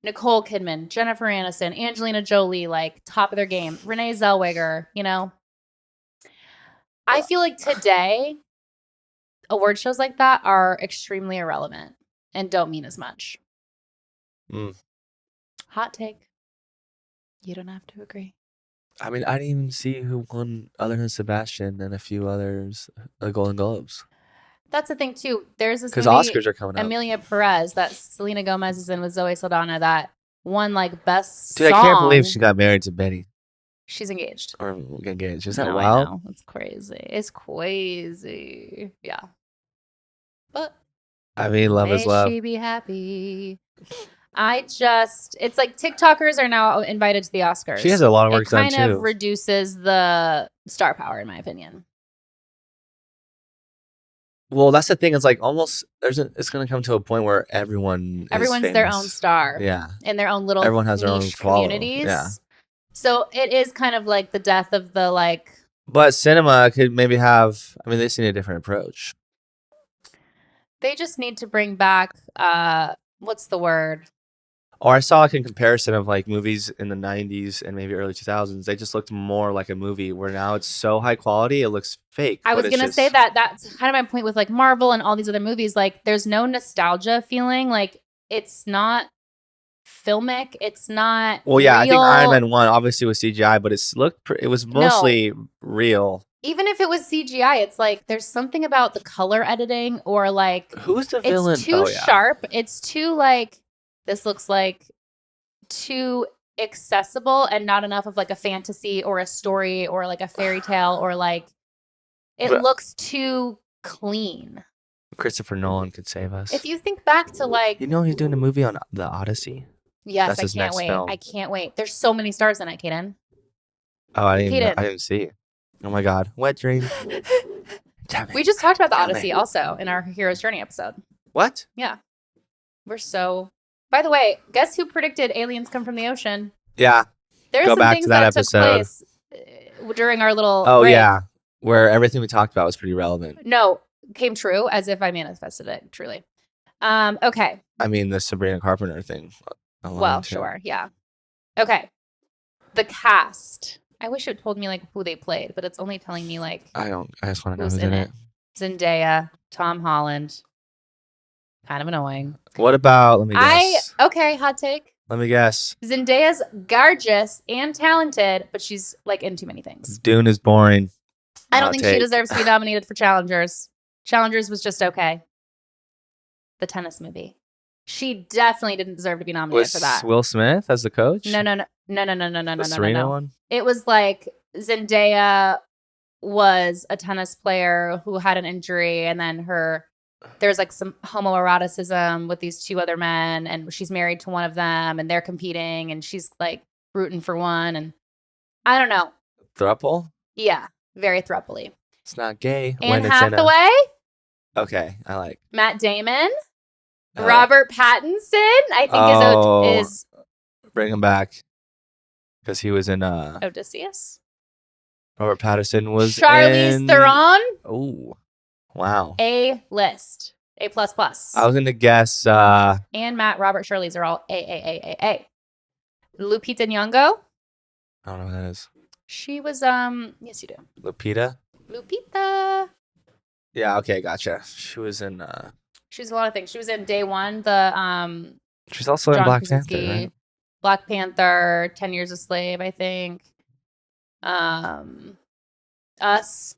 Nicole Kidman, Jennifer Aniston, Angelina Jolie, like top of their game. Renee Zellweger, you know. I feel like today award shows like that are extremely irrelevant and don't mean as much. Hot take. You don't have to agree. I mean, I didn't even see who won other than Sebastian and a few others, the Golden Globes. That's the thing too. There's this because Oscars are coming up. Amelia Perez that Selena Gomez is in with Zoe Saldana that won like best Dude, song. I can't believe she got married to Betty. She's engaged. Or engaged. Is that wild? It's crazy. It's crazy. Yeah. But I mean, love is love. May she be happy. It's like TikTokers are now invited to the Oscars. She has a lot of work done too. It kind of reduces the star power, in my opinion. Well, that's the thing. It's like almost it's going to come to a point where everyone's their own star. Yeah. In their own little everyone has their own communities. Yeah. So it is kind of like the death of the like. But cinema could maybe have. I mean, they see a different approach. They just need to bring back. What's the word? Or I saw like a comparison of like movies in the 90s and maybe early 2000s. They just looked more like a movie where now it's so high quality, it looks fake. I was it's going to say just... that that's kind of my point with like Marvel and all these other movies. Like there's no nostalgia feeling. Like it's not filmic. It's not Well, yeah, I think Iron real. Man 1 obviously was CGI, but it was No. mostly real. Even if it was CGI, it's like there's something about the color editing or like Who's the it's villain? too sharp. It's too like this looks like too accessible and not enough of like a fantasy or a story or like a fairy tale or like it But looks too clean. Christopher Nolan could save us. If you think back to like You know he's doing a movie on the Odyssey? yes, That's I his can't next wait. film. I can't wait. There's so many stars in it, Kaden. Oh, I Kaden. didn't see it. Oh my god. Wet dream. We just talked about the Odyssey also in our Hero's Journey episode. What? Yeah. We're so... By the way, guess who predicted aliens come from the ocean? Yeah. There's Go some back things to that that episode. took place during our little Oh, break. yeah. Where everything we talked about was pretty relevant. No, came true as if I manifested it, truly. Okay. I mean, the Sabrina Carpenter thing. Well, too. Sure, yeah. Okay. The cast. I wish it told me like who they played, but it's only telling me like I just want to know who's in it. Zendaya, Tom Holland. Kind of annoying. What about, let me guess. Okay, hot take. Let me guess. Zendaya's gorgeous and talented, but she's like in too many things. Dune is boring. I don't think she deserves to be nominated for Challengers. Challengers was just okay. The tennis movie. She definitely didn't deserve to be nominated for that. Will Smith as the coach? No. The Serena one? It was like Zendaya was a tennis player who had an injury, and then there's like some homoeroticism with these two other men, and she's married to one of them, and they're competing, and she's like rooting for one, and I don't know. Throuple? Yeah, very throuple-y. It's not gay. Anne Hathaway? Okay, I like. Matt Damon? Robert Pattinson? I think is bring him back. Because he was in Odysseus. Robert Pattinson was Charlize Theron. Oh, wow. A-list. A++. I was gonna guess. And Matt, Robert, Charlize are all A. Lupita Nyong'o. I don't know who that is. She was yes you do. Lupita. Yeah. Okay. Gotcha. She was in. She was a lot of things. She was in Day One. The She's also in Black Panther, right? Black Panther, 10 Years a Slave, I think. Us.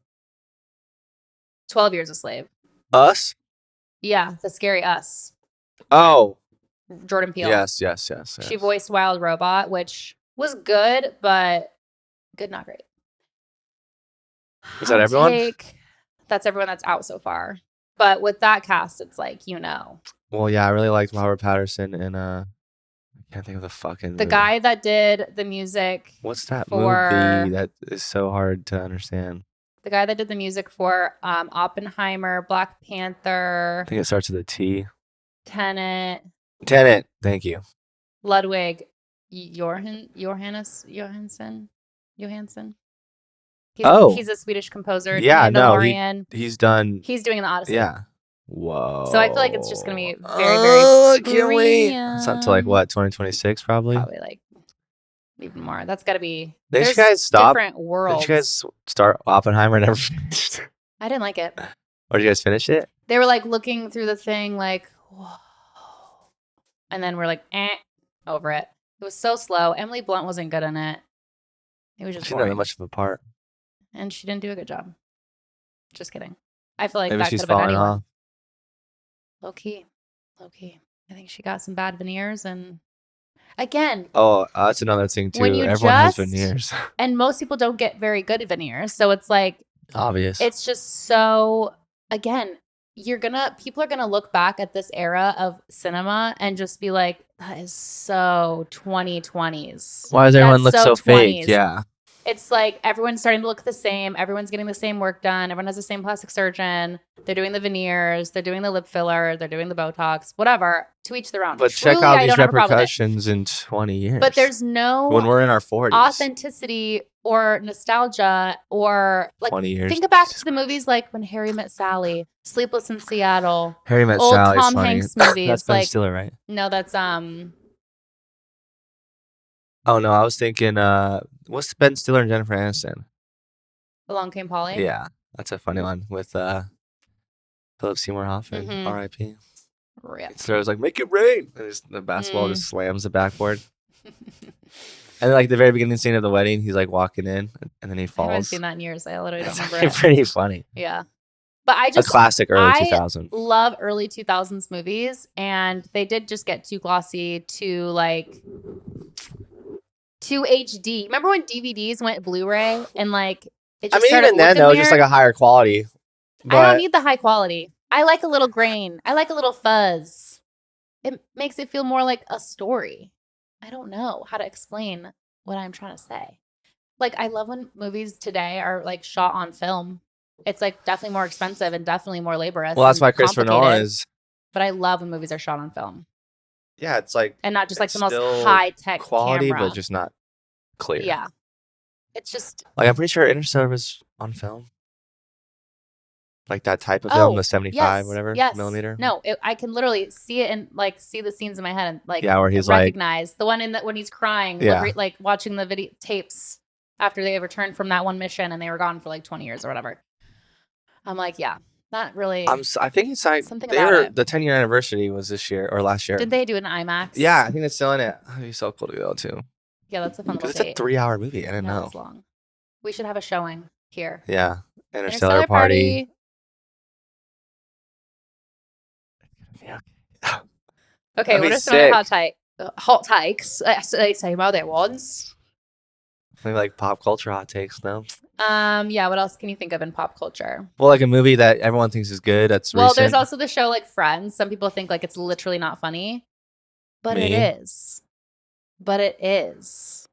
12 Years a Slave. Us? Yeah, the scary Us. Oh. Jordan Peele. Yes. She voiced Wild Robot, which was good, but good, not great. Is that everyone? That's everyone that's out so far. But with that cast, it's like, you know. Well, yeah, I really liked Robert Pattinson and I can't think of the fucking movie. Guy that did the music. What's that movie that is so hard to understand? The guy that did the music for Oppenheimer, Black Panther. I think it starts with a T. Tenet. Thank you. Ludwig Johansson. He's a Swedish composer. Yeah, no, he's doing the Odyssey. Yeah. Whoa. So I feel like it's just gonna be very, very. Can't wait. It's up to like what, 2026 probably. Probably like even more. That's got to be. Did you guys stop? Different worlds. Did you guys start Oppenheimer and never finished? I didn't like it. Or did you guys finish it? They were like looking through the thing, like, whoa, and then we're like, over it. It was so slow. Emily Blunt wasn't good in it. It was just. She didn't have that much of a part. And she didn't do a good job. Just kidding. I feel like maybe that she's could have been anyone. Off. Low key. I think she got some bad veneers, and again. Oh, that's another thing too. Everyone has veneers, and most people don't get very good veneers, so it's like obvious. It's just so. Again, people are gonna look back at this era of cinema and just be like, that is so 2020s. Why does everyone look so fake? Yeah. It's like everyone's starting to look the same. Everyone's getting the same work done. Everyone has the same plastic surgeon. They're doing the veneers. They're doing the lip filler. They're doing the Botox. Whatever. To each their own. But check out these repercussions in 20 years. But there's no when we're in our 40s authenticity or nostalgia or like 20 years. Think back to the movies like When Harry Met Sally, Sleepless in Seattle, Harry Met old Sally, Tom Hanks movies. That's Ben like Stiller, right? No, that's Oh no, I was thinking. What's Ben Stiller and Jennifer Aniston? Along Came Polly. Yeah, that's a funny one with Philip Seymour Hoffman, R.I.P. Rip. He throws like "Make it rain," and the basketball just slams the backboard. And then, like the very beginning scene of the wedding, he's like walking in, and then he falls. I haven't seen that in years. I literally don't remember it. Pretty funny. Yeah, but a classic early 2000s. I love early 2000s movies, and they did just get too glossy, too HD. Remember when DVDs went Blu-ray and like it just started even then though, weird? Just like a higher quality. But I don't need the high quality. I like a little grain. I like a little fuzz. It makes it feel more like a story. I don't know how to explain what I'm trying to say. Like, I love when movies today are like shot on film. It's like definitely more expensive and definitely more laborious. Well, that's why Christopher Nolan is. But I love when movies are shot on film. Yeah, it's like, and not just like the most high tech quality, camera. but just not clear. Yeah, it's just like I'm pretty sure Interstellar was on film. Like that type of film, the 75 whatever millimeter. No, I can literally see it and like see the scenes in my head and like where he's recognize the one in that when he's crying. Like watching the video tapes after they returned from that one mission and they were gone for like 20 years or whatever. I'm like, yeah, not really. I think it's like something about it. The 10-year anniversary was this year or last year. Did they do an IMAX? Yeah, I think it's still in it. It'd be so cool to go too. Yeah, that's a fun little date. It's a 3-hour movie. I didn't know. It's long. We should have a showing here. Yeah, Interstellar party. Yeah. Okay, what are some other hot takes? Say about that ones. Maybe like pop culture hot takes now. Yeah, what else can you think of in pop culture? Well, like a movie that everyone thinks is good. That's recent. There's also the show like Friends. Some people think like it's literally not funny, but it is. But it is.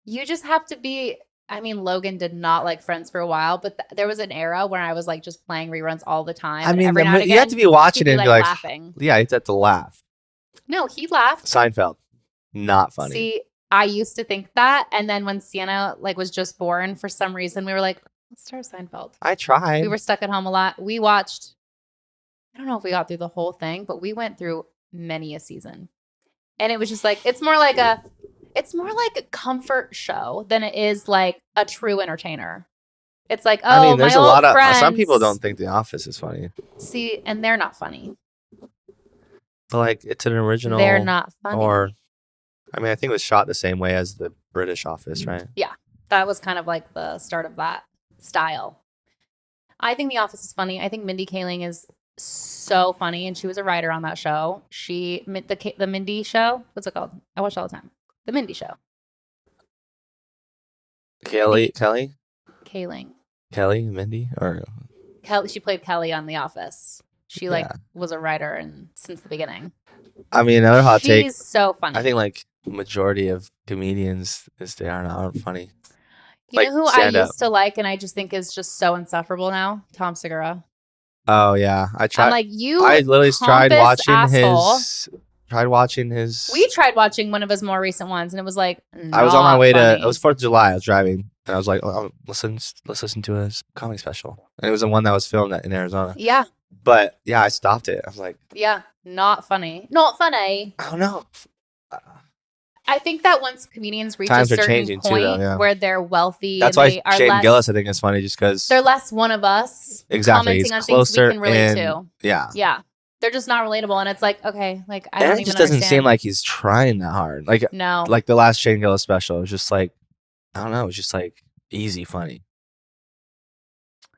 You just have to be. I mean, Logan did not like Friends for a while, but there was an era where I was like just playing reruns all the time. I mean, every now and again, you have to be watching it and be like laughing. Yeah, you have to laugh. No, he laughed. Seinfeld, not funny. See, I used to think that, and then when Sienna like was just born, for some reason we were like, let's start Seinfeld. I tried. We were stuck at home a lot. We watched. I don't know if we got through the whole thing, but we went through many a season, and it was just like it's more like a comfort show than it is like a true entertainer. It's like, I mean, there's a lot of some people don't think The Office is funny. See, and they're not funny. But like, it's an original. They're not funny. Or, I mean, I think it was shot the same way as the British Office, right? Yeah, that was kind of like the start of that style. I think The Office is funny. I think Mindy Kaling is so funny, and she was a writer on that show. The Mindy Show. What's it called? I watch it all the time. The Mindy Show. Kelly? Mindy? Or Kelly, she played Kelly on The Office. She was a writer since the beginning. I mean, another hot take. She's so funny. I think like majority of comedians aren't funny. You know who I used to like and I just think is just so insufferable now? Tom Segura. Oh yeah, I tried. I'm like, I literally tried watching his. We tried watching one of his more recent ones, and it was like I was on my way to. It was 4th of July. I was driving, and I was like, let's listen to a comedy special. And it was the one that was filmed in Arizona. Yeah. But yeah, I stopped it. I was like, yeah, not funny. Not funny. I don't know. I think that once comedians reach a certain point where they're wealthy, that's why Shane Gillis I think is funny, just because they're less one of us. Exactly, commenting on things we can relate to. Yeah, yeah, they're just not relatable, and it's like okay, like I don't even it just doesn't seem like he's trying that hard. Like no, like the last Shane Gillis special, it was just like I don't know, it was just like easy funny.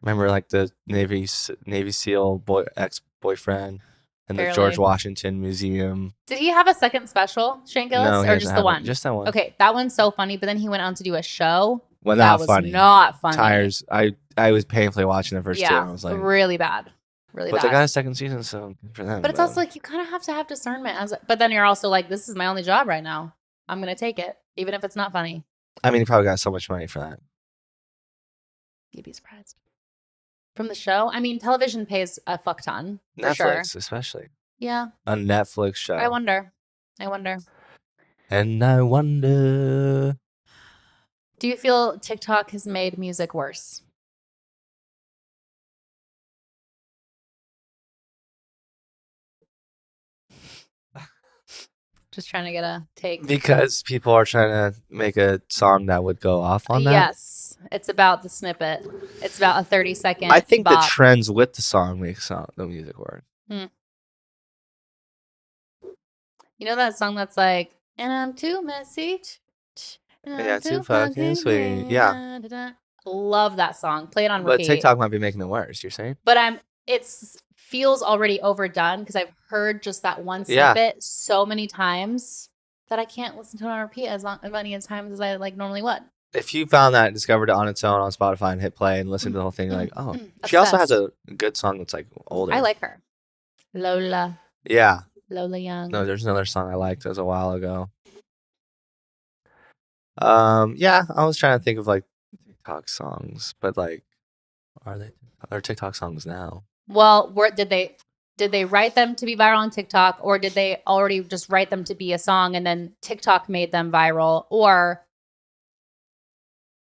Remember like the Navy SEAL ex-boyfriend. And the George Washington Museum. Did he have a second special, Shane Gillis, or just the one? Just that one. Okay, that one's so funny. But then he went on to do a show. Well, that was funny. Not funny. Tires. I was painfully watching the first two. I was like, really bad, really bad. But they got a second season, so good for them. But it's also like you kind of have discernment. But then you're also like, this is my only job right now. I'm gonna take it, even if it's not funny. I mean, he probably got so much money for that. You'd be surprised. From the show? I mean, television pays a fuck ton. For Netflix, sure. especially. Yeah. A Netflix show. I wonder. And I wonder. Do you feel TikTok has made music worse? Just trying to get a take. Because people are trying to make a song that would go off on that? Yes. It's about the snippet. It's about a 30-second I think bop. the trends with the song make the music work. You know that song that's like, and I'm too messy. Yeah, too fucking sweet. Yeah. Love that song. Play it on But repeat. TikTok might be making it worse, you're saying? But it feels already overdone because I've heard just that one snippet so many times that I can't listen to it on repeat as many times as I like normally would. If you found that, discovered it on its own on Spotify and hit play and listen to the whole thing, you're like, oh. She also has a good song that's like older. I like her. Lola. Yeah. Lola Young. No, there's another song I liked. That was a while ago. Yeah, I was trying to think of like TikTok songs, but like, are TikTok songs now? Well, did they write them to be viral on TikTok, or did they already just write them to be a song and then TikTok made them viral? Or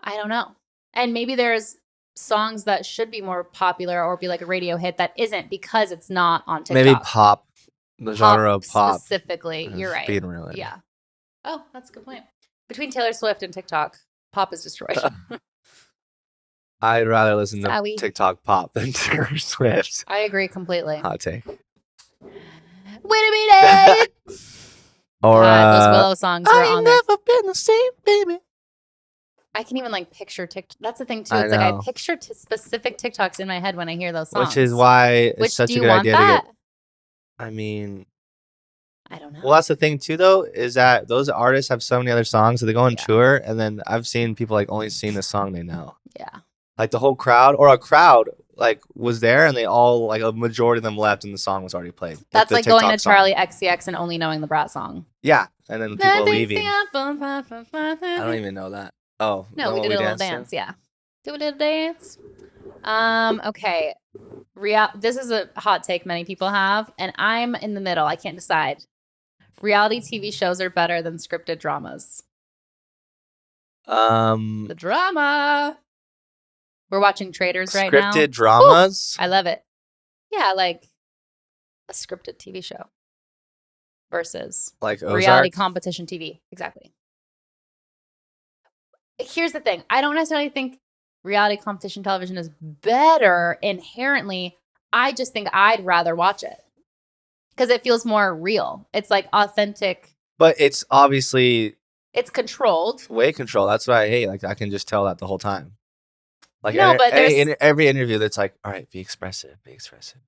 I don't know. And maybe there's songs that should be more popular or be like a radio hit that isn't because it's not on TikTok. Maybe pop, the genre of pop specifically. You're right. being really. Yeah. Oh, that's a good point. Between Taylor Swift and TikTok, pop is destroyed. I'd rather listen to TikTok pop than Taylor Swift. I agree completely. Hot take. Wait a minute. Or God, those Willow songs were on there. I ain't never been the same, baby. I can even like picture TikTok. That's the thing too. It's like I picture specific TikToks in my head when I hear those songs. Which is why it's such a good idea to get. I mean, I don't know. Well, that's the thing too, though, is that those artists have so many other songs that they go on tour, and then I've seen people like only sing the song they know. Yeah. Like the whole crowd, or a crowd, like was there, and they all like a majority of them left, and the song was already played. That's like going to Charlie XCX and only knowing the Brat song. Yeah, and then people leaving. I don't even know that. Oh no, we did a little dance. Yeah, do a little dance. Okay. This is a hot take many people have, and I'm in the middle. I can't decide. Reality TV shows are better than scripted dramas. The drama. We're watching Traitors right now. Scripted dramas? Ooh, I love it. Yeah, like a scripted TV show versus like Ozark? Reality competition TV. Exactly. Here's the thing. I don't necessarily think reality competition television is better inherently. I just think I'd rather watch it because it feels more real. It's like authentic. But it's obviously... It's controlled. Way controlled. That's what I hate. Like, I can just tell that the whole time. Like, no, but every interview that's like, all right, be expressive, be expressive.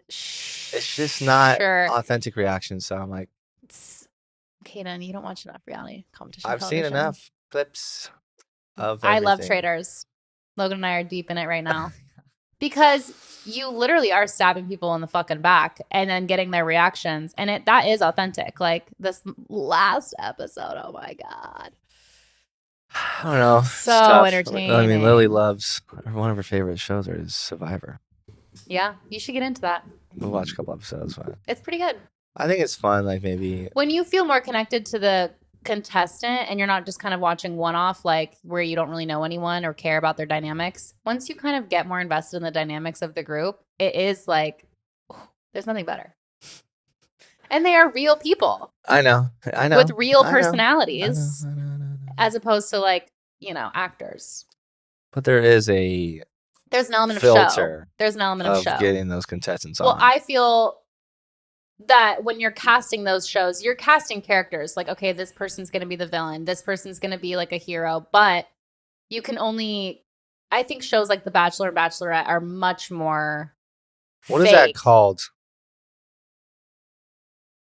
It's just not authentic reaction. So I'm like... Kaden, you don't watch enough reality competition I've television. seen enough clips of everything. I love Traitors. Logan and I are deep in it right now. Because you literally are stabbing people in the fucking back and then getting their reactions. And that is authentic. Like this last episode, oh my God. I don't know. So entertaining. I mean, Lily loves, one of her favorite shows is Survivor. Yeah, you should get into that. We'll watch a couple episodes. It's pretty good. I think it's fun, like maybe. When you feel more connected to the contestant and you're not just kind of watching one-off, like where you don't really know anyone or care about their dynamics, once you kind of get more invested in the dynamics of the group, it is like, there's nothing better. And they are real people. I know. With real personalities. I know. As opposed to like, actors. But there's an element of show. There's an element of show. Getting those contestants on. Well, I feel that when you're casting those shows, you're casting characters. Like, okay, this person's going to be the villain. This person's going to be like a hero. But you can only... I think shows like The Bachelor and Bachelorette are much more What is that called?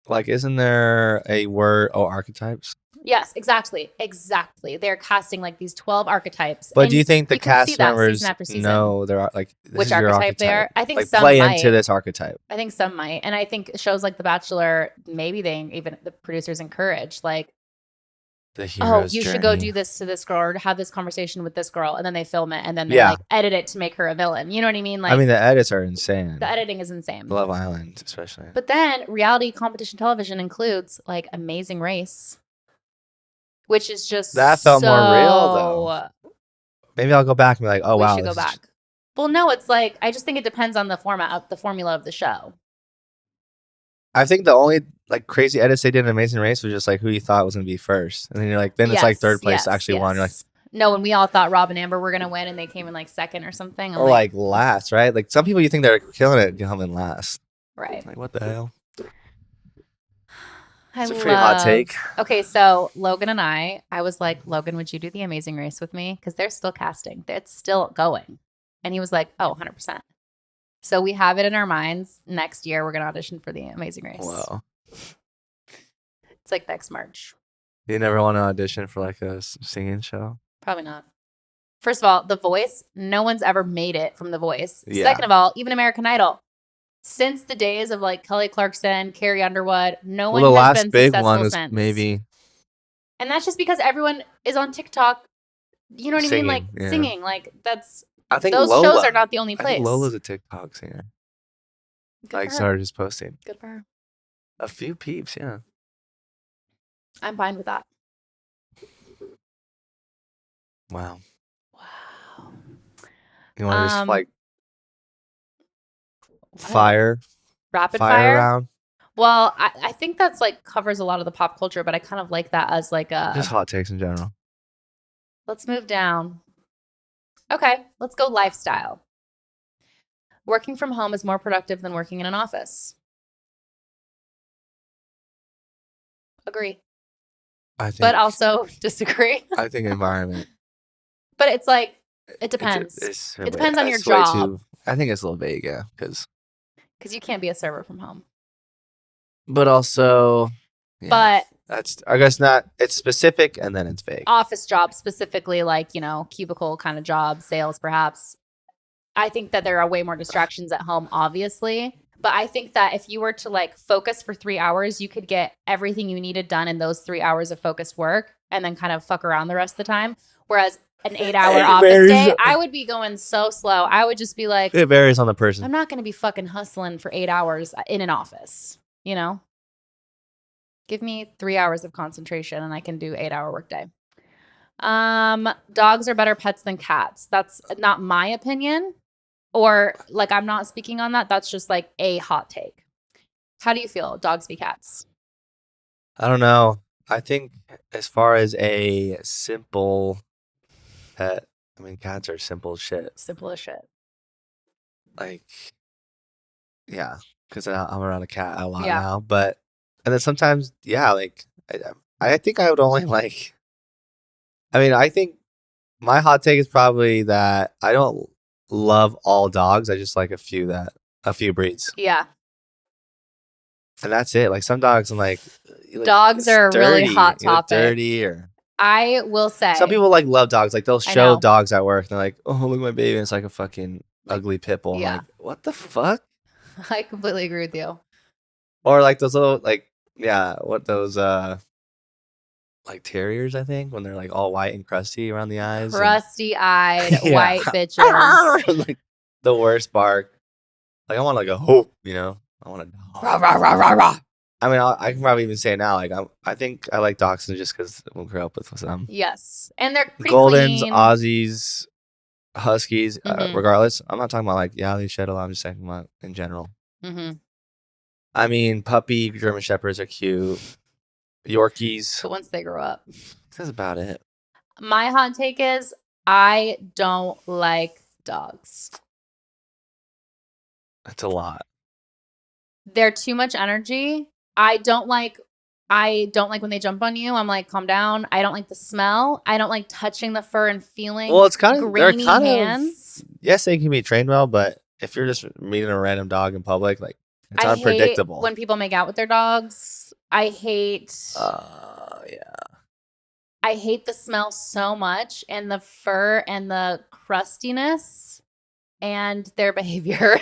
Like, isn't there a word... Oh, archetypes? Yes, exactly. They're casting like these 12 archetypes. But do you think the cast members know there are like which archetype they are? I think like some play might. Into this archetype. I think some might, and I think shows like The Bachelor, maybe the producers encourage like, the hero's you journey. should go do this to this girl or have this conversation with this girl, and then they film it and then they like edit it to make her a villain. You know what I mean? Like, I mean, the edits are insane. The editing is insane. Love Island, especially. But then reality competition television includes like Amazing Race. Which is just that felt more real though. Maybe I'll go back and be like, oh wow. We should go back. Well, no, it's like I just think it depends on the formula of the show. I think the only like crazy edits they did in Amazing Race was just like who you thought was gonna be first, and then you're like, then it's like third place actually won. You're like, no, when we all thought Rob and Amber were gonna win, and they came in like second or something, or like last, right? Like some people you think they're killing it come in last, right? Like what the hell? It's a pretty hot take. Okay, so Logan and I was like, Logan, would you do the Amazing Race with me? Because they're still casting. It's still going. And he was like, oh, 100%. So we have it in our minds. Next year, we're going to audition for the Amazing Race. Wow. It's like next March. You never want to audition for like a singing show? Probably not. First of all, The Voice, no one's ever made it from The Voice. Yeah. Second of all, even American Idol. Since the days of like Kelly Clarkson, Carrie Underwood, no one has been successful since. Maybe. And that's just because everyone is on TikTok. You know what I mean? Like singing. Like that's. I think those shows are not the only place. I think Lola's a TikTok singer. Like started just posting. Good for her. A few peeps, yeah. I'm fine with that. Wow. You want to just like rapid fire round? Well, I think that's like covers a lot of the pop culture, but I kind of like that as like a just hot takes in general. Let's move down. Okay, let's go lifestyle. Working from home is more productive than working in an office. Agree. I think, but also disagree. I think environment. But it's like it depends. It depends on your job. I think it's a little vague, yeah, because you can't be a server from home. But also, yeah, but that's I guess not. It's specific and then it's vague. Office jobs specifically, like cubicle kind of jobs, sales perhaps. I think that there are way more distractions at home, obviously. But I think that if you were to like focus for 3 hours, you could get everything you needed done in those 3 hours of focused work and then kind of fuck around the rest of the time. Whereas an 8-hour office day, I would be going so slow. I would just be like, it varies on the person. I'm not going to be fucking hustling for 8 hours in an office, Give me 3 hours of concentration and I can do 8-hour workday. Dogs are better pets than cats. That's not my opinion. Or like, I'm not speaking on that. That's just like a hot take. How do you feel? Dogs v cats? I don't know. I think as far as a simple pet, I mean, cats are simple as shit. Simple as shit. Like, yeah, because I'm around a cat a lot now. But, and then sometimes, yeah, like, I think I would only like, I think my hot take is probably that I don't love all dogs. I just like a few breeds. Yeah. And that's it. Like some dogs, I'm like, dogs are a really hot topic. Dirty or I will say some people like love dogs. Like they'll show dogs at work. And they're like, oh, look at my baby. And it's like a fucking ugly pit bull. Yeah. Like, what the fuck? I completely agree with you. Or like those little those like terriers, I think, when they're like all white and crusty around the eyes. Crusty-eyed white bitches. Like the worst bark. Like I want like a hope, I want a dog. Rah, rah, rah, rah, rah. I can probably even say it now. Like I think I like dachshunds just because we grew up with them. Yes, and they're pretty Goldens, clean. Aussies, Huskies. Regardless, I'm not talking about like they shed a lot. I'm just talking about in general. Mm-hmm. Puppy German Shepherds are cute. Yorkies. But once they grow up, that's about it. My hot take is I don't like dogs. That's a lot. They're too much energy. I don't like when they jump on you. I'm like, calm down. I don't like the smell. I don't like touching the fur and feeling. Well, it's kind of grainy hands. Yes, they can be trained well, but if you're just meeting a random dog in public, like it's unpredictable. When people make out with their dogs. I hate. I hate the smell so much, and the fur and the crustiness, and their behavior.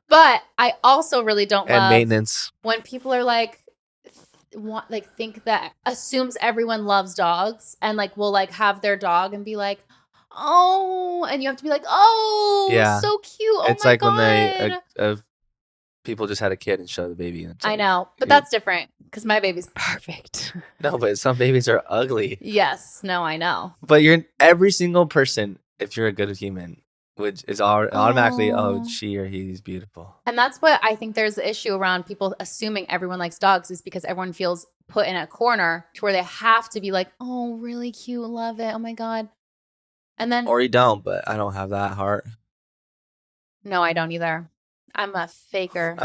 But I also really don't love maintenance when people are like, think that assumes everyone loves dogs, and like will like have their dog and be like, oh, and you have to be like, oh, yeah, so cute. Oh, it's my like God. When they. People just had a kid and show the baby. I know, but that's different because my baby's perfect. No, but some babies are ugly. Yes, no, I know. But every single person, if you're a good human, which is automatically, Oh. she or he's beautiful. And that's what I think there's the issue around people assuming everyone likes dogs is because everyone feels put in a corner to where they have to be like, oh, really cute, love it, oh my God. And then, Or you don't, but I don't have that heart. no, I don't either. I'm a faker.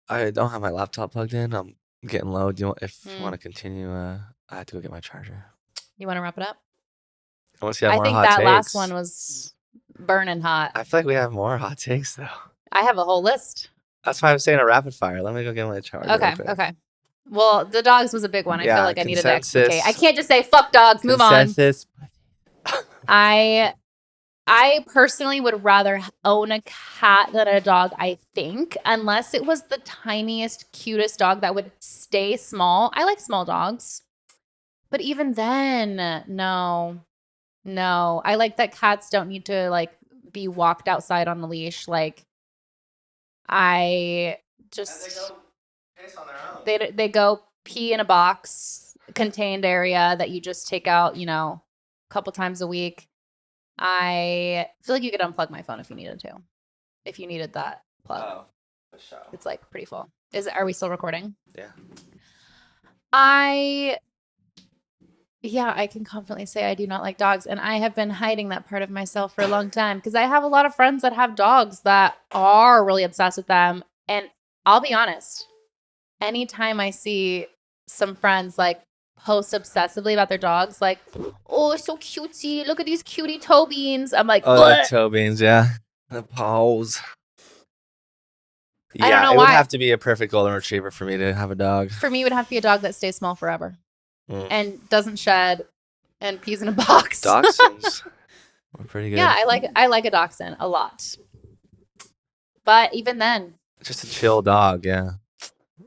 I don't have my laptop plugged in. I'm getting low. If you want to continue, I have to go get my charger. You want to wrap it up? I want to see more hot takes. I think that last one was burning hot. I feel like we have more hot takes though. I have a whole list. That's why I'm saying a rapid fire. Let me go get my charger. Okay. Well, the dogs was a big one. I feel like I needed to explicate. I can't just say fuck dogs. Move on. I personally would rather own a cat than a dog, I think, unless it was the tiniest, cutest dog that would stay small. I like small dogs. But even then, no. I like that cats don't need to like be walked outside on a leash. Like I just they go pee in a box, contained area that you just take out, a couple times a week. I feel like you could unplug my phone if you needed to. If you needed that plug. Oh, for sure. It's like pretty full. Are we still recording? Yeah. I can confidently say I do not like dogs. And I have been hiding that part of myself for a long time because I have a lot of friends that have dogs that are really obsessed with them. And I'll be honest, anytime I see some friends like post obsessively about their dogs, like, oh, it's so cutesy. Look at these cutie toe beans. I'm like, oh, toe beans, yeah. The paws. Yeah, I don't know it why. would have to be a perfect golden retriever for me to have a dog. For me, it would have to be a dog that stays small forever and doesn't shed and pees in a box. Dachshunds are pretty good. Yeah, I like a dachshund a lot. But even then. Just a chill dog, yeah.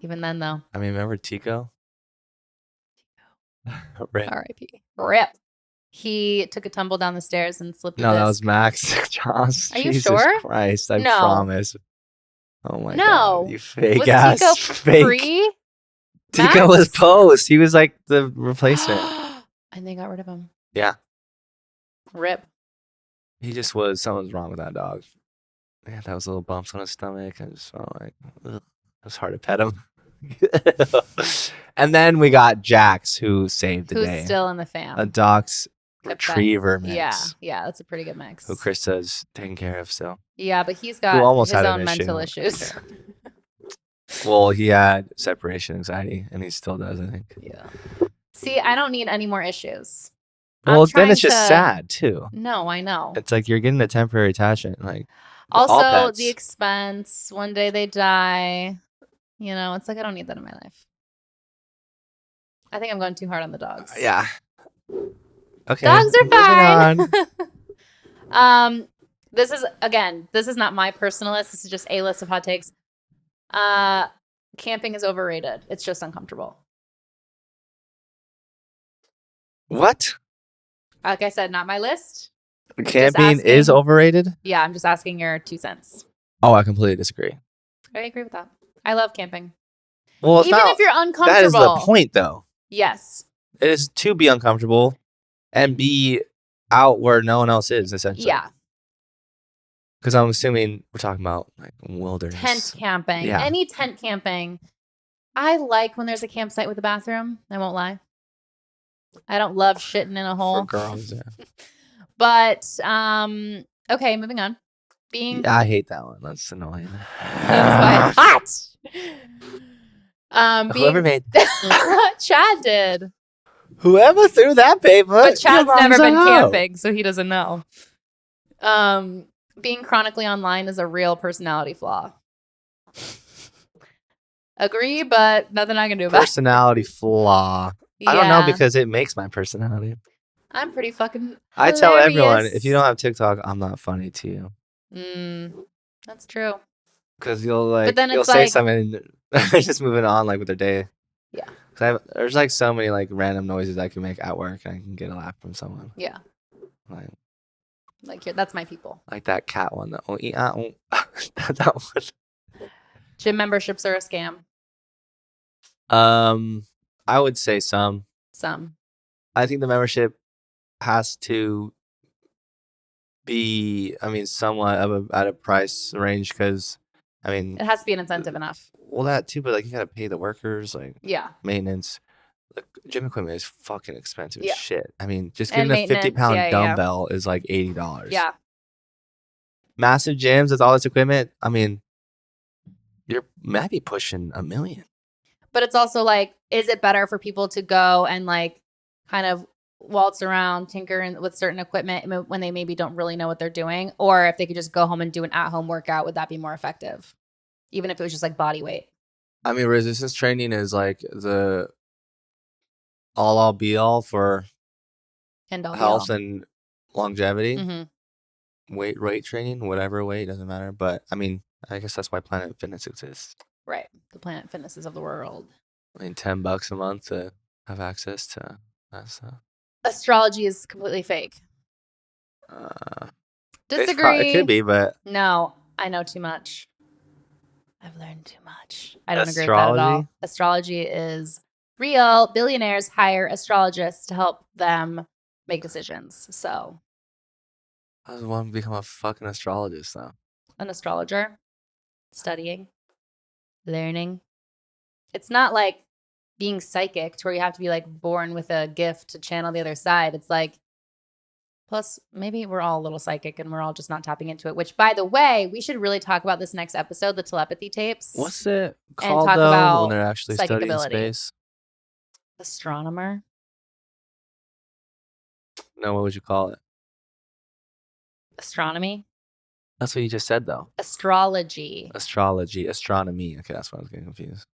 Even then, though. I mean, remember Tico? Rip. R.I.P. Rip. He took a tumble down the stairs and slipped a disc. No, that was Max. Josh. Are you sure? Jesus Christ, I promise. Oh my God, you fake was ass. Tico fake. Pre? Tico was post. He was like the replacement. And they got rid of him. Yeah. Rip. He just something was wrong with that dog. Yeah, that was little bumps on his stomach. I just felt like, ugh. It was hard to pet him. And then we got Jax, who saved the day. Who's still in the fam. A dog's retriever mix. Yeah, that's a pretty good mix. Who Krista's taking care of still. Yeah, but he's got his own mental issues. Well, he had separation anxiety, and he still does, I think. Yeah. See, I don't need any more issues. Well, then it's just sad, too. No, I know. It's like you're getting a temporary attachment. Like, also, the expense. One day they die. It's like I don't need that in my life. I think I'm going too hard on the dogs. Yeah. Okay. Dogs are fine. This is not my personal list. This is just a list of hot takes. Camping is overrated. It's just uncomfortable. What? Like I said, not my list. Camping is overrated? Yeah, I'm just asking your 2 cents. Oh, I completely disagree. I agree with that. I love camping. Well, even if you're uncomfortable. That is the point, though. Yes. It is to be uncomfortable and be out where no one else is, essentially. Yeah. Because I'm assuming we're talking about like wilderness. Tent camping. Yeah. Any tent camping. I like when there's a campsite with a bathroom. I won't lie. I don't love shitting in a hole. For girls, yeah. But, okay, moving on. Yeah, I hate that one. That's annoying. That's why it's hot. Whoever made Chad did. Whoever threw that paper. But Chad's never been camping, so he doesn't know. Being chronically online is a real personality flaw. Agree, but nothing I can do about it. Personality flaw. Yeah. I don't know because it makes my personality. I'm pretty fucking hilarious. I tell everyone, if you don't have TikTok, I'm not funny to you. That's true. Because you'll say something, just moving on like with their day. Yeah. There's like so many like random noises I can make at work, and I can get a laugh from someone. Yeah. Like that's my people. Like that cat one. That one. Gym memberships are a scam. I would say some. Some. I think the membership has to be, I mean, somewhat at a price range because, I mean, it has to be an incentive enough. Well, that too, but like you gotta pay the workers, like Yeah. maintenance. Like gym equipment is fucking expensive as Yeah. shit. I mean, just And getting a 50 maintenance. pound Yeah. dumbbell is like $80. Yeah. Massive gyms with all this equipment. I mean, you're might be pushing $1 million. But it's also like, is it better for people to go and like kind of waltz around, tinker with certain equipment when they maybe don't really know what they're doing? Or if they could just go home and do an at-home workout, would that be more effective? Even if it was just like body weight. I mean, resistance training is like the all be all for health and longevity. Mm-hmm. Weight training, whatever weight, doesn't matter. But I mean, I guess that's why Planet Fitness exists. Right. The Planet Fitnesses of the world. I mean, $10 a month to have access to that stuff. Astrology is completely fake. Disagree. It could be, but no, I know too much. I've learned too much. I don't agree with that at all. Astrology is real. Billionaires hire astrologists to help them make decisions. So, I just want to become a fucking astrologist, though. An astrologer, studying, learning. It's not like being psychic to where you have to be like born with a gift to channel the other side. It's like, plus, maybe we're all a little psychic and we're all just not tapping into it, which, by the way, we should really talk about this next episode, the telepathy tapes. What's it called, though, about when they're actually studying ability. Space? Astronomer? No, what would you call it? Astronomy? That's what you just said, though. Astrology. Astronomy. Okay, that's why I was getting confused.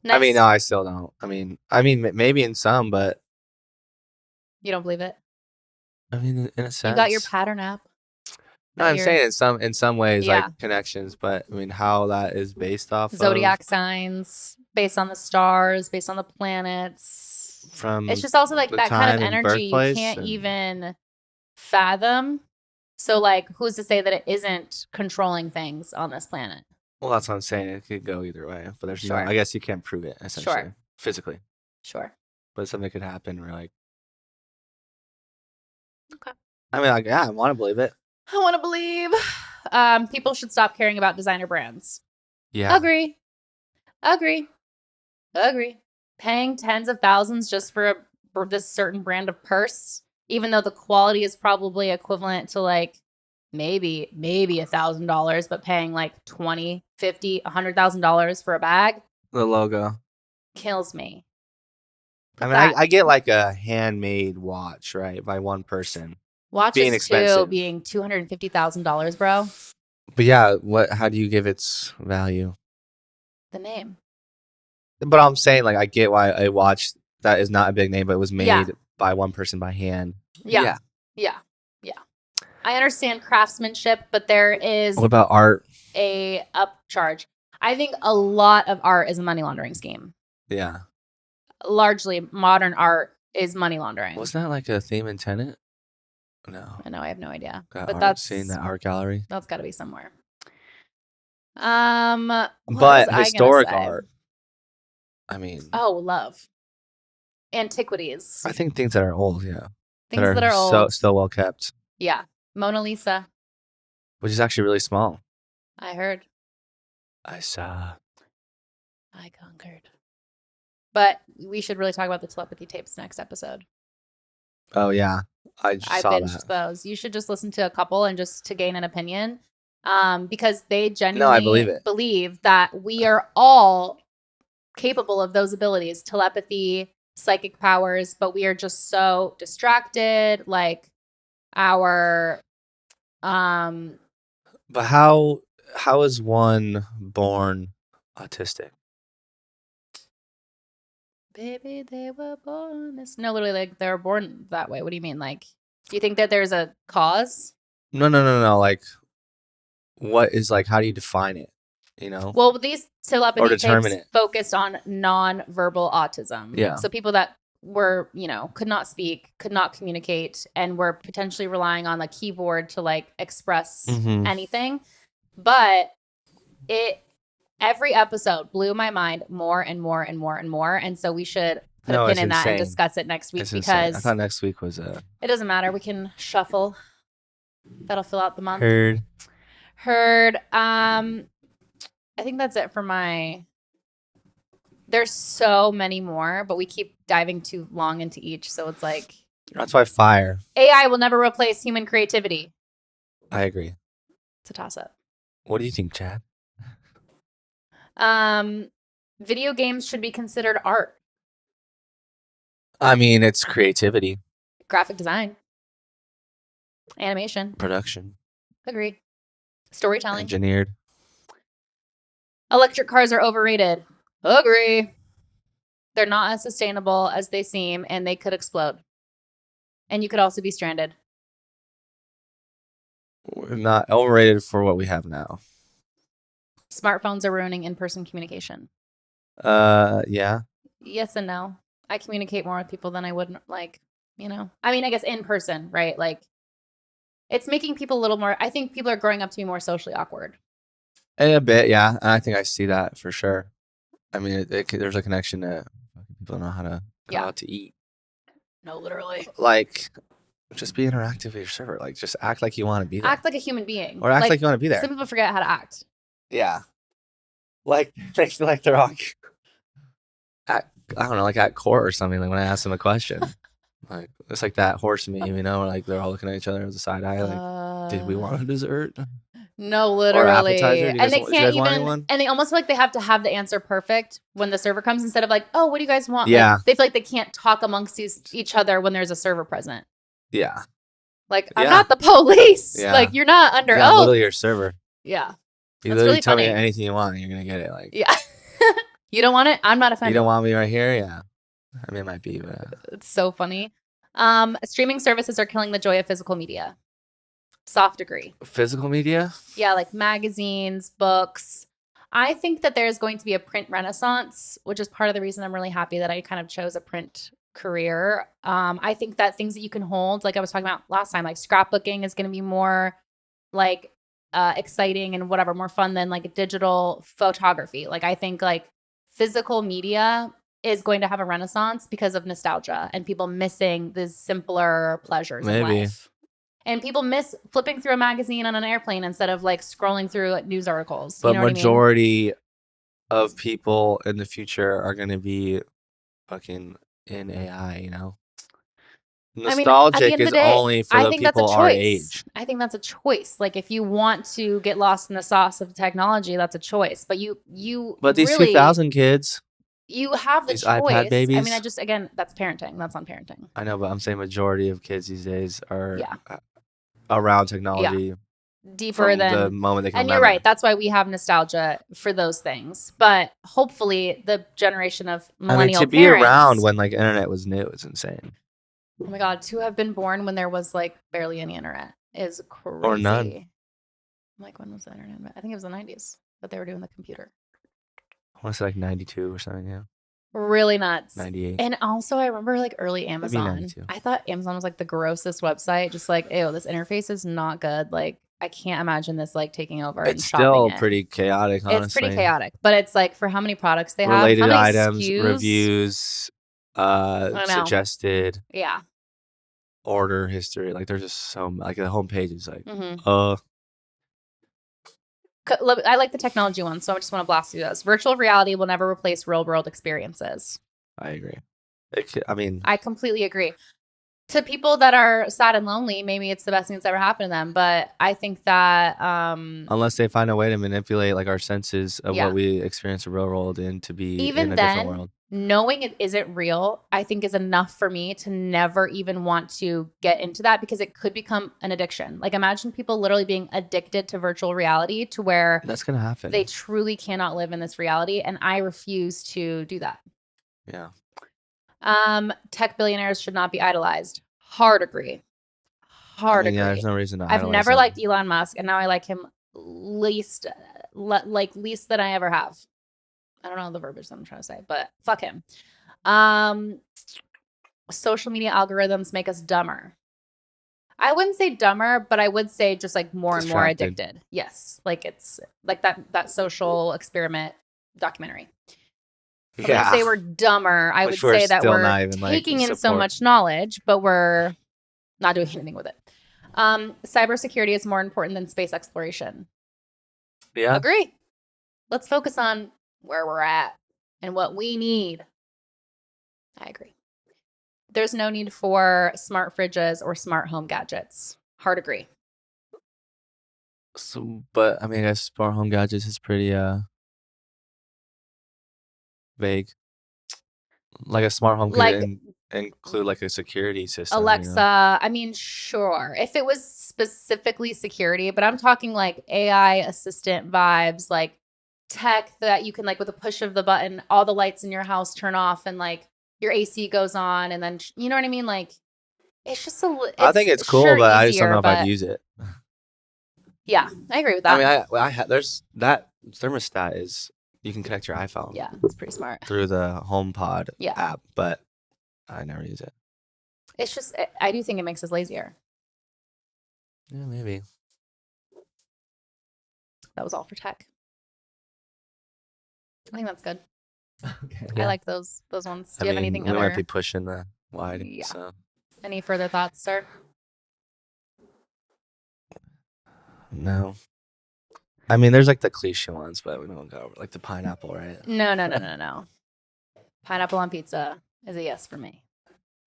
Next. I mean, no, I still don't. I mean, maybe in some, but you don't believe it? I mean, in a sense, you got your pattern app. No, I'm saying in some ways, like connections, but I mean, how that is based off zodiac signs, based on the stars, based on the planets. It's just also like that kind of energy you can't even fathom. So, like, who's to say that it isn't controlling things on this planet? Well, that's what I'm saying. It could go either way, but there's no. I guess you can't prove it essentially, physically. Sure. But something could happen. We're like, okay. I mean, like, yeah, I want to believe it. I want to believe. People should stop caring about designer brands. Yeah. Agree. Paying tens of thousands just for this certain brand of purse, even though the quality is probably equivalent to like maybe $1,000, but paying like $20,000, $50,000, $100,000 for a bag. The logo kills me. I mean, I get like a handmade watch, right, by one person. Watches being expensive, being $250,000, bro. But yeah, how do you give its value? The name. But I'm saying, like, I get why a watch that is not a big name, but it was made by one person by hand. Yeah. I understand craftsmanship, but there is. What about art? A upcharge. I think a lot of art is a money laundering scheme. Yeah. Largely, modern art is money laundering. Wasn't that like a theme in Tenet? No. I know. I have no idea. But that's seeing that art gallery. That's got to be somewhere. But historic art. I mean. Oh, love. Antiquities. I think things that are old, yeah. Things that are old. Still well kept. Yeah. Mona Lisa. Which is actually really small. I heard. I saw. I conquered. But we should really talk about the telepathy tapes next episode. Oh, yeah. I binged those. You should just listen to a couple and just to gain an opinion. Because they genuinely believe that we are all capable of those abilities, telepathy, psychic powers, but we are just so distracted, like our But how is one born autistic? Baby, they were born this. No, literally, like they were born that way. What do you mean? Like, do you think that there's a cause? No. Like, what is like? How do you define it? You know. Well, these telepathy tapes focused on non-verbal autism. Yeah. So people that were, could not speak, could not communicate, and were potentially relying on the keyboard to like express anything. But every episode blew my mind more and more and more and more. And so we should put a pin in that and discuss it next week, because I thought next week was it doesn't matter. We can shuffle. That'll fill out the month. Heard. I think that's it for my. There's so many more, but we keep diving too long into each, so it's like. That's why fire. AI will never replace human creativity. I agree. It's a toss-up. What do you think, Chad? Video games should be considered art. I mean, it's creativity. Graphic design. Animation. Production. Agree. Storytelling. Engineered. Electric cars are overrated. Agree. They're not as sustainable as they seem, and they could explode. And you could also be stranded. We're not overrated for what we have now. Smartphones are ruining in-person communication. Yeah. Yes and no. I communicate more with people than I would, like, you know. I mean, I guess in person, right? Like, it's making people a little more. I think people are growing up to be more socially awkward. A bit, yeah. And I think I see that for sure. I mean, there's a connection to people know how to go out to eat. No, literally. Like, just be interactive with your server. Like, just act like you want to be there. Act like a human being. Or act like you want to be there. Some people forget how to act. Yeah. Like, they feel like they're all I don't know, like at court or something. Like when I ask them a question, like it's like that horse meme, you know, where like they're all looking at each other with a side eye, like, did we want a dessert? No, literally. Or appetizer? And they can't even. And they almost feel like they have to have the answer perfect when the server comes, instead of like, oh, what do you guys want? Yeah. Like, they feel like they can't talk amongst each other when there's a server present. Yeah. Like, I'm not the police. Yeah. Like, you're not under oath. Literally your server. Yeah. You literally really tell me anything you want, and you're gonna get it. Like, yeah. You don't want it? I'm not offended. You don't want me right here? Yeah. I mean, it might be, but it's so funny. Streaming services are killing the joy of physical media. Soft agree. Physical media? Yeah, like magazines, books. I think that there's going to be a print renaissance, which is part of the reason I'm really happy that I kind of chose a print career. I think that things that you can hold, like I was talking about last time, like scrapbooking is going to be more like exciting and whatever, more fun than like digital photography. Like I think like physical media is going to have a renaissance because of nostalgia and people missing the simpler pleasures in life. And people miss flipping through a magazine on an airplane instead of like scrolling through news articles. But majority of people in the future are going to be fucking in AI, you know? Nostalgic is only for the people our age. I think that's a choice. Like if you want to get lost in the sauce of technology, that's a choice. But But these really, 2000 kids, you have the these choice. iPad babies. I mean, again, that's parenting. That's on parenting. I know, but I'm saying majority of kids these days are around technology. Yeah. Deeper than the moment they can. And remember. You're right. That's why we have nostalgia for those things. But hopefully, the generation of millennial to be around when like internet was new is insane. Oh my god, to have been born when there was like barely any internet is crazy. Or none. I'm like, when was the internet? I think it was the 90s, but they were doing the computer. I want to say like 92 or something. Yeah. Really nuts. 98. And also, I remember like early Amazon. I thought Amazon was like the grossest website. Just like, ew, this interface is not good. Like, I can't imagine this like taking over. It's still pretty chaotic, honestly. It's pretty chaotic, but it's like for how many products they have, related how many items, SKUs? reviews, suggested, order history. Like there's just so like the homepage is like, I like the technology one, so I just want to blast through those. Virtual reality will never replace real world experiences. I agree. I completely agree. To people that are sad and lonely, maybe it's the best thing that's ever happened to them. But I think that unless they find a way to manipulate like our senses of what we experience the real world to be even in a then, different world. Knowing it isn't real, I think is enough for me to never even want to get into that because it could become an addiction. Like imagine people literally being addicted to virtual reality to where that's gonna happen. They truly cannot live in this reality, and I refuse to do that. Yeah. Tech billionaires should not be idolized. Hard agree. Agree. Yeah, there's no reason to I've never liked Elon Musk, and now I like him least than I ever have. I don't know the verbiage that I'm trying to say, but fuck him. Social media algorithms make us dumber. I wouldn't say dumber, but I would say just like more and more addicted. Yes, like it's like that social experiment documentary. I wouldn't say we're dumber. I would say that we're taking in so much knowledge, but we're not doing anything with it. Cybersecurity is more important than space exploration. Yeah. Agree. Let's focus on where we're at and what we need. I agree. There's no need for smart fridges or smart home gadgets. Hard agree. So, but I mean, I guess smart home gadgets is pretty vague. Like a smart home could include like a security system. Alexa, you know? I mean, sure. If it was specifically security, but I'm talking like AI assistant vibes, like tech that you can like with a push of the button, all the lights in your house turn off and like your AC goes on and then, you know what I mean? Like it's just I think it's cool, but I just don't know if I'd use it. Yeah, I agree with that. I mean, there's that thermostat is you can connect your iPhone. Yeah, it's pretty smart. Through the HomePod app, but I never use it. It's just, I do think it makes us lazier. Yeah, maybe. That was all for tech. I think that's good. Okay. Yeah. I like those ones. Do you have anything we might be pushing the wide. Yeah. So. Any further thoughts, sir? No. I mean, there's like the cliche ones, but we don't go over like the pineapple, right? No. Pineapple on pizza is a yes for me.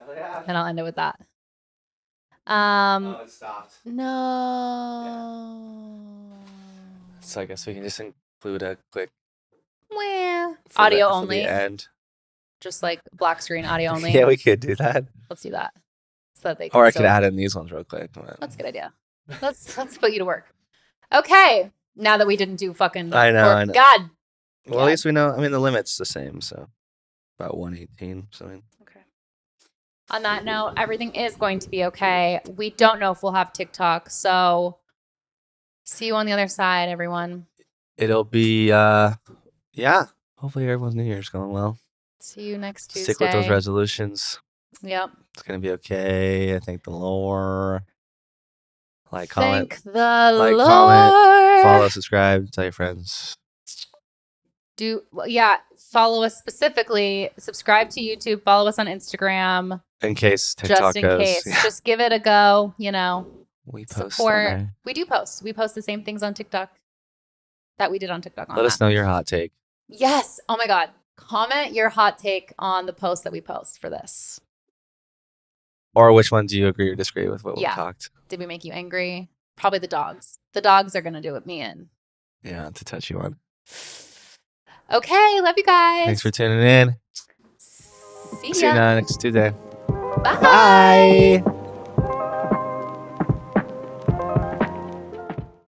Oh, yeah. And I'll end it with that. Oh, it stopped. No. Yeah. So I guess we can just include a quick. Well, audio only. For the end. Just like black screen audio only. Yeah, we could do that. Let's do that. So that they can or I could add in these ones real quick. That's a good idea. Let's put you to work. Okay. Now that we didn't do fucking. I know. God. Well, at least we know. I mean, the limit's the same, so about 118. So. Okay. On that note, everything is going to be okay. We don't know if we'll have TikTok, so see you on the other side, everyone. It'll be, hopefully everyone's New Year's going well. See you next Tuesday. Stick with those resolutions. Yep. It's going to be okay. I thank the Lord. Comment. Thank the Lord. Comment, follow, subscribe, tell your friends. Follow us specifically. Subscribe to YouTube. Follow us on Instagram. In case TikTok goes. Yeah. Just give it a go. You know. We post. Support. We do post. We post the same things on TikTok that we did on TikTok. Let us know your hot take. Yes. Oh my God. Comment your hot take on the post that we post for this. Or which one do you agree or disagree with what we talked? Did we make you angry? Probably the dogs. The dogs are going to do it me in. Yeah, it's a touchy one. Okay, love you guys. Thanks for tuning in. See you next Tuesday. Bye. Bye.